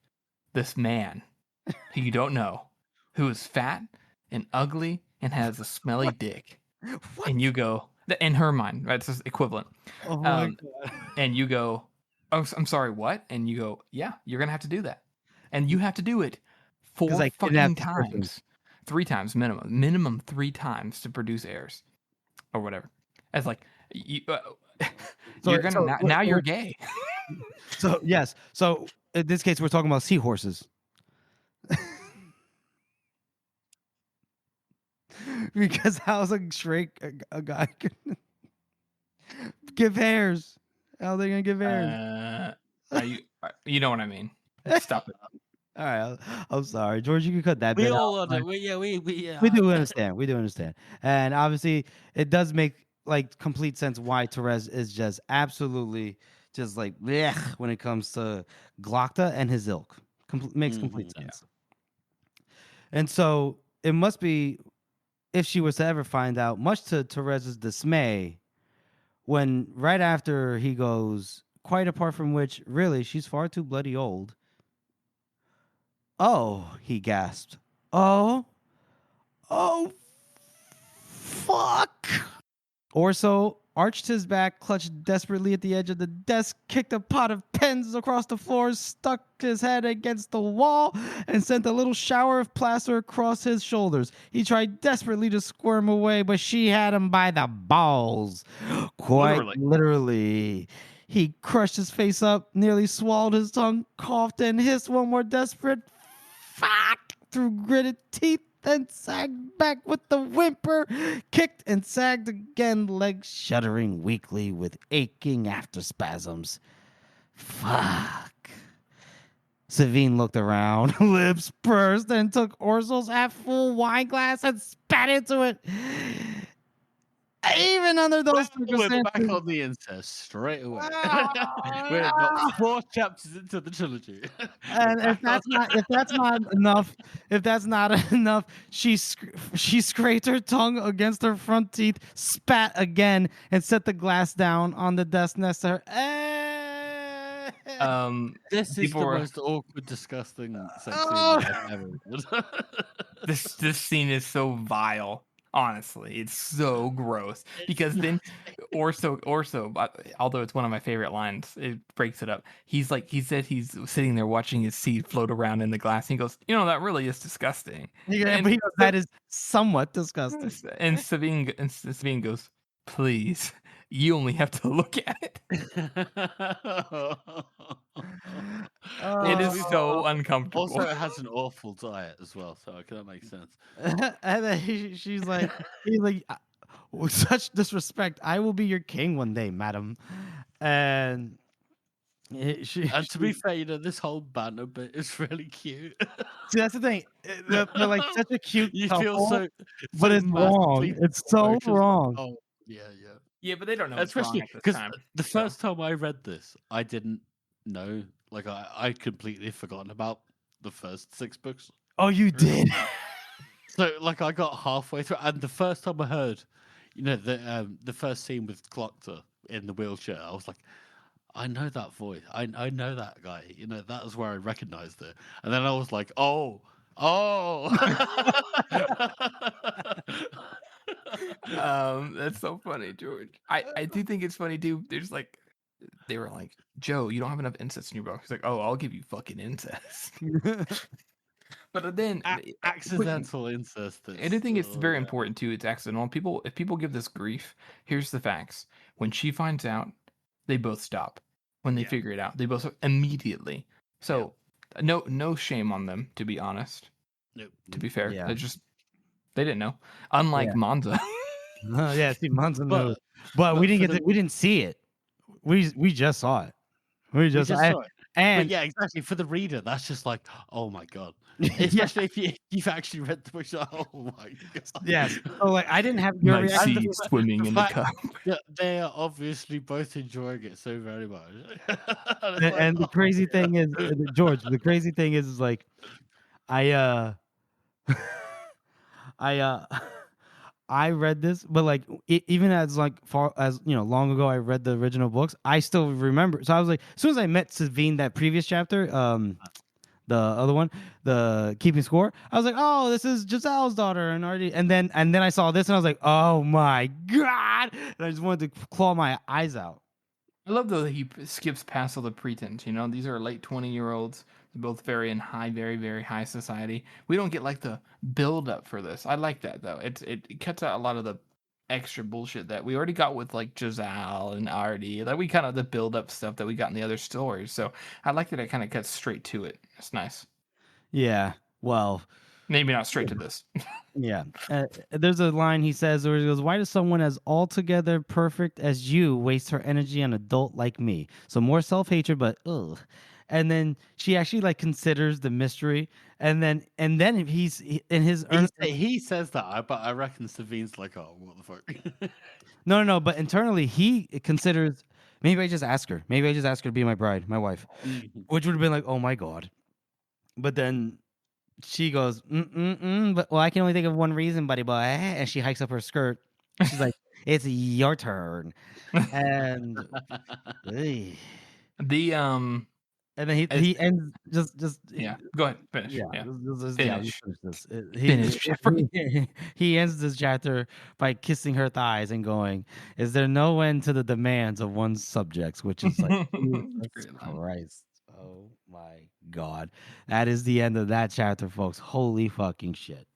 this man who you don't know, who is fat and ugly and has a smelly dick." What? And you go, in her mind, right? It's equivalent. Oh my God. And you go, "Oh, I'm sorry, what?" And you go, "Yeah, you're gonna have to do that." and you have to do it 4 I fucking kidnapped this person. times, 3 times minimum 3 times to produce heirs, or whatever. It's like you, you're gonna now you're gay. So yes, so in this case we're talking about seahorses. Because how's a guy can give heirs? How are they gonna give heirs? You know what I mean. Stop it. All right, I'm sorry, George. You can cut that We bit all out. We do understand. We do understand, and obviously, it does make like complete sense why Therese is just absolutely just like blech when it comes to Glocta and his ilk. Makes complete sense. And so it must be, if she was to ever find out, much to Therese's dismay, when right after he goes, quite apart from which, really, she's far too bloody old. Oh, he gasped. Oh, fuck. Orso arched his back, clutched desperately at the edge of the desk, kicked a pot of pens across the floor, stuck his head against the wall, and sent a little shower of plaster across his shoulders. He tried desperately to squirm away, but she had him by the balls. Quite literally. He crushed his face up, nearly swallowed his tongue, coughed, and hissed one more desperate fuck through gritted teeth, then sagged back with the whimper, kicked and sagged again, legs shuddering weakly with aching after spasms. Fuck. Savine looked around, lips pursed, and took Orso's half-full wine glass and spat into it. Even under those circumstances, we're back on the incest straight away. We're about 4 chapters into the trilogy. And if that's not enough, she scraped her tongue against her front teeth, spat again, and set the glass down on the desk next to her. This is the most awkward, disgusting sex scene I've ever read. This scene is so vile. Honestly, it's so gross because then Orso, although it's one of my favorite lines, it breaks it up. He said he's sitting there watching his seed float around in the glass. And he goes, that really is disgusting. But he goes, that is somewhat disgusting. And Sabine goes, please, you only have to look at it. It is so uncomfortable. Also, it has an awful diet as well, so that makes sense. And then he's like, with such disrespect, I will be your king one day, madam. And to be fair, this whole banner bit is really cute. See, that's the thing. They're like such a cute you couple, feel so but it's wrong. It's so wrong. Oh, yeah. Yeah, but they don't know. Especially because the first time I read this, I didn't know. Like, I'd completely forgotten about the first 6 books. Oh, you did? So, like, I got halfway through, and the first time I heard, the first scene with Glocta in the wheelchair, I was like, I know that voice. I know that guy. That was where I recognized it. And then I was like, oh. That's so funny, George. I do think it's funny too. They were like, Joe, you don't have enough incest in your book. He's like, oh, I'll give you fucking incest. But then accidental incest. I do think it's very important too. It's accidental. If people give this grief, here's the facts. When she finds out, they both stop. When they figure it out, they both immediately. So no shame on them, to be honest. Nope. To be fair, they didn't know. Unlike Monza. See, Monza knows, but we didn't see it. We just saw it. We just saw it. And yeah, exactly. For the reader, that's just like, oh my god. Especially if you've actually read the book. Oh my god. Yes. So like, I didn't have your reaction. Swimming in the cup. They are obviously both enjoying it so very much. And the crazy thing is, George. The crazy thing is like, I read this, but like even as like far as long ago I read the original books, I still remember. So I was like, as soon as I met Savine, that previous chapter, the other one, the keeping score, I was like, oh, this is Giselle's daughter, and then I saw this and I was like, oh my god, and I just wanted to claw my eyes out. I love though that he skips past all the pretense. These are late 20-year-olds. both very in high, very, very high society. We don't get like the build up for this. I like that though. It cuts out a lot of the extra bullshit that we already got with like Giselle and Artie. Like we kind of the build up stuff that we got in the other stories. So I like that it kind of cuts straight to it. It's nice. Yeah. Well, maybe not straight to this. Yeah. There's a line he says where he goes, "Why does someone as altogether perfect as you waste her energy on an adult like me?" So more self-hatred, but ugh. And then she actually like considers the mystery, and then he's in his he says that, but I reckon Savine's like, "Oh, what the fuck." No, but internally he considers, maybe I just ask her. Maybe I just ask her to be my bride, my wife. Which would have been like, "Oh my god." But then she goes, but well, I can only think of one reason, buddy boy. And she hikes up her skirt. She's like, "It's your turn." And the and then he ends just yeah. Go ahead, finish. Yeah, finish. This. Finish. He ends this chapter by kissing her thighs and going, "Is there no end to the demands of one's subjects?" Which is like, Jesus Christ. Oh my god. That is the end of that chapter, folks. Holy fucking shit.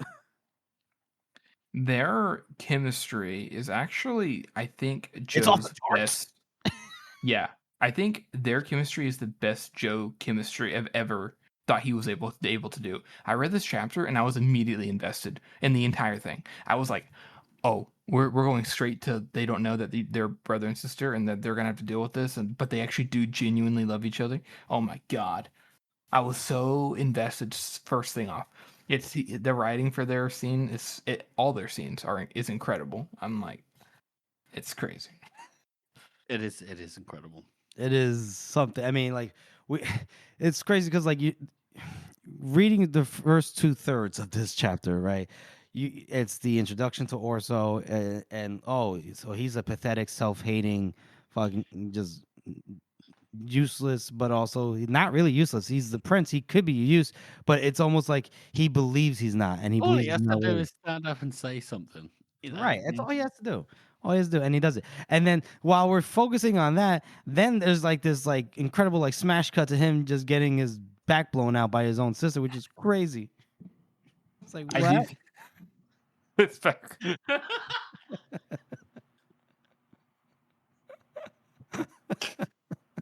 Their chemistry is actually, I think, Joe's best. Yeah. I think their chemistry is the best Joe chemistry I've ever thought he was able to do. I read this chapter and I was immediately invested in the entire thing. I was like, oh, we're going straight to they don't know that they're brother and sister and that they're gonna have to deal with this, but they actually do genuinely love each other. Oh my god, I was so invested. First thing off, it's the writing for their scene all their scenes is incredible. I'm like, it's crazy. It is incredible. It is something. I mean, like it's crazy because like you reading the first 2/3 of this chapter, right? It's the introduction to Orso, and so he's a pathetic, self-hating, fucking just useless, but also not really useless. He's the prince. He could be used, but it's almost like he believes he's not, and he believes he has to do is stand up and say something. You know? Right. That's all he has to do. All he has to do, and he does it. And then while we're focusing on that, then there's like this like incredible like smash cut to him just getting his back blown out by his own sister, which is crazy. It's like what? It's fair.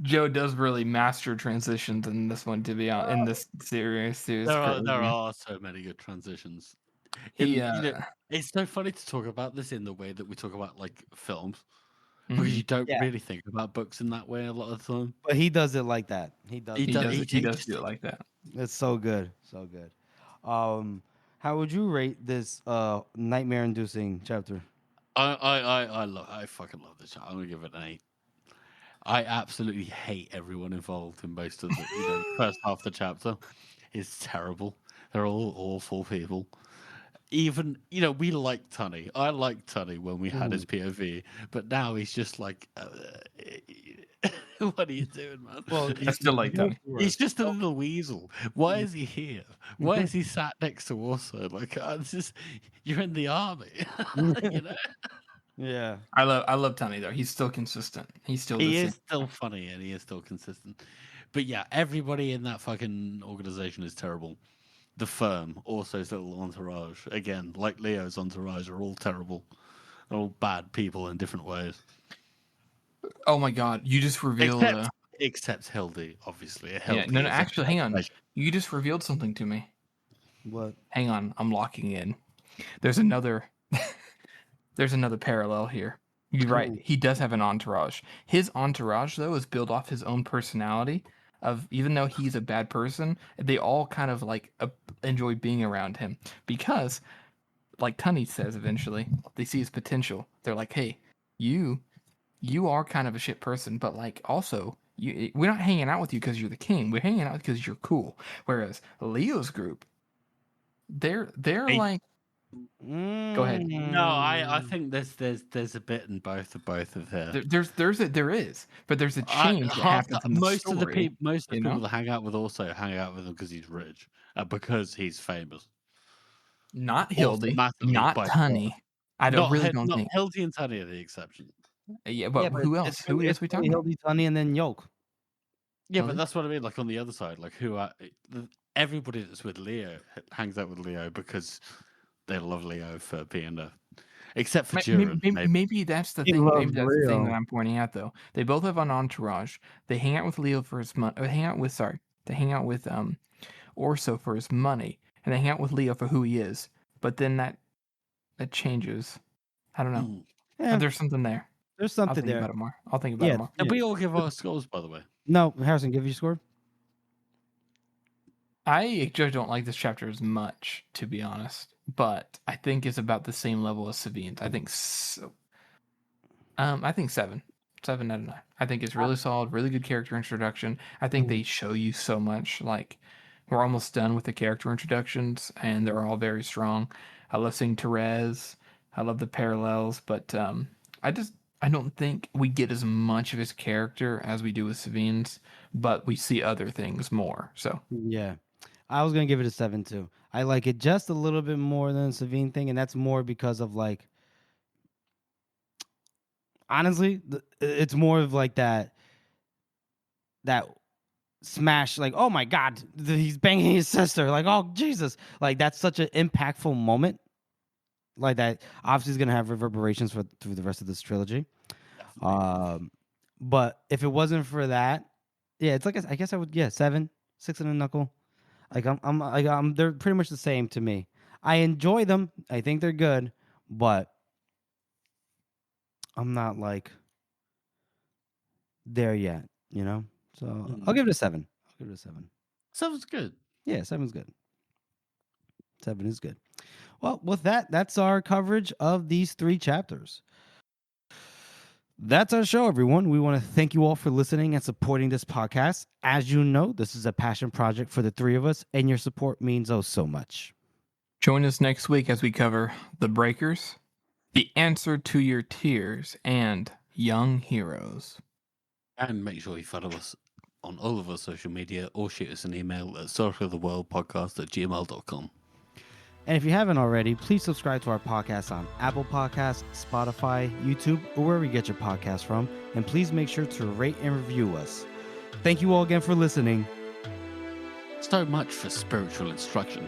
Joe does really master transitions in this one, to be honest. In this series, there are so many good transitions. It's so funny to talk about this in the way that we talk about like films, because you don't really think about books in that way a lot of the time. But he does it like that. He does do it like that. It's so good, so good. How would you rate this nightmare-inducing chapter? I fucking love this chapter. I'm gonna give it an 8. I absolutely hate everyone involved in most of the first half of the chapter. It's terrible. They're all awful people. Even we like Tunny. I liked Tunny when we had his POV, but now he's just like, what are you doing, man? Well, I still like Tunny. He's just a little weasel. Why is he here? Why is he sat next to Orso? Like, you're in the army, you know. Yeah, I love Tunny though. He's still consistent. He is still funny and he is still consistent. But yeah, everybody in that fucking organization is terrible. The firm, Orso's little entourage, again, like Leo's entourage, are all terrible. They're all bad people in different ways. Oh my god! You just revealed except Hildy, obviously. No, actually, hang on. You just revealed something to me. What? Hang on, I'm locking in. There's another. There's another parallel here. You're right. He does have an entourage. His entourage, though, is built off his own personality. Of even though he's a bad person, they all kind of like enjoy being around him because, like Tunny says, eventually they see his potential. They're like, "Hey, you are kind of a shit person, but like also we're not hanging out with you because you're the king. We're hanging out because you're cool." Whereas Leo's group, they're like. Go ahead. No, I think there's a bit in both of her. There is, but there's a change that happens in the most story, of the people that hang out with also hang out with him because he's rich, because he's famous. Not Hildy, not Tunny. I don't think Hildy and Tunny are the exception. Yeah, but who else? Who else we talking about? Hildy, Tunny, and then Yoke. Yeah, but that's what I mean. Like on the other side, like everybody that's with Leo hangs out with Leo because they love Leo for being except for Jiren. Maybe that's the thing. Maybe that's the thing that I'm pointing out, though. They both have an entourage. They hang out with Leo for his money. They hang out with Orso for his money, and they hang out with Leo for who he is. But then that changes. I don't know. Yeah. There's something there. There's something I'll think there. about it more. I'll think about it more. And we all give our scores, by the way. No, Harrison, give your score. I just don't like this chapter as much, to be honest. But I think it's about the same level as Savine's. I think so. I think 7 out of 9. I think it's really solid, really good character introduction. I think they show you so much. Like, we're almost done with the character introductions, and they're all very strong. I love seeing Therese. I love the parallels, but I don't think we get as much of his character as we do with Savine's, but we see other things more. So yeah, I was gonna give it a 7 too. I like it just a little bit more than Savine thing, and that's more because of like, honestly, it's more of like that smash, like, oh my god, he's banging his sister, like, oh Jesus, like that's such an impactful moment, like that obviously is gonna have reverberations through the rest of this trilogy. But if it wasn't for that, yeah, it's like I guess I would 7, 6 and a knuckle. Like they're pretty much the same to me. I enjoy them. I think they're good, but I'm not like there yet, you know? So I'll give it a 7. 7's good. Yeah, 7's good. 7 is good. Well, with that, that's our coverage of these 3 chapters. That's our show, everyone. We want to thank you all for listening and supporting this podcast. As you know, this is a passion project for the 3 of us, and your support means oh so much. Join us next week as we cover The Breakers, The Answer to Your Tears, and Young Heroes. And make sure you follow us on all of our social media or shoot us an email at storyoftheworldpodcast@gmail.com. And if you haven't already, please subscribe to our podcast on Apple Podcasts, Spotify, YouTube, or wherever you get your podcasts from. And please make sure to rate and review us. Thank you all again for listening. So much for spiritual instruction.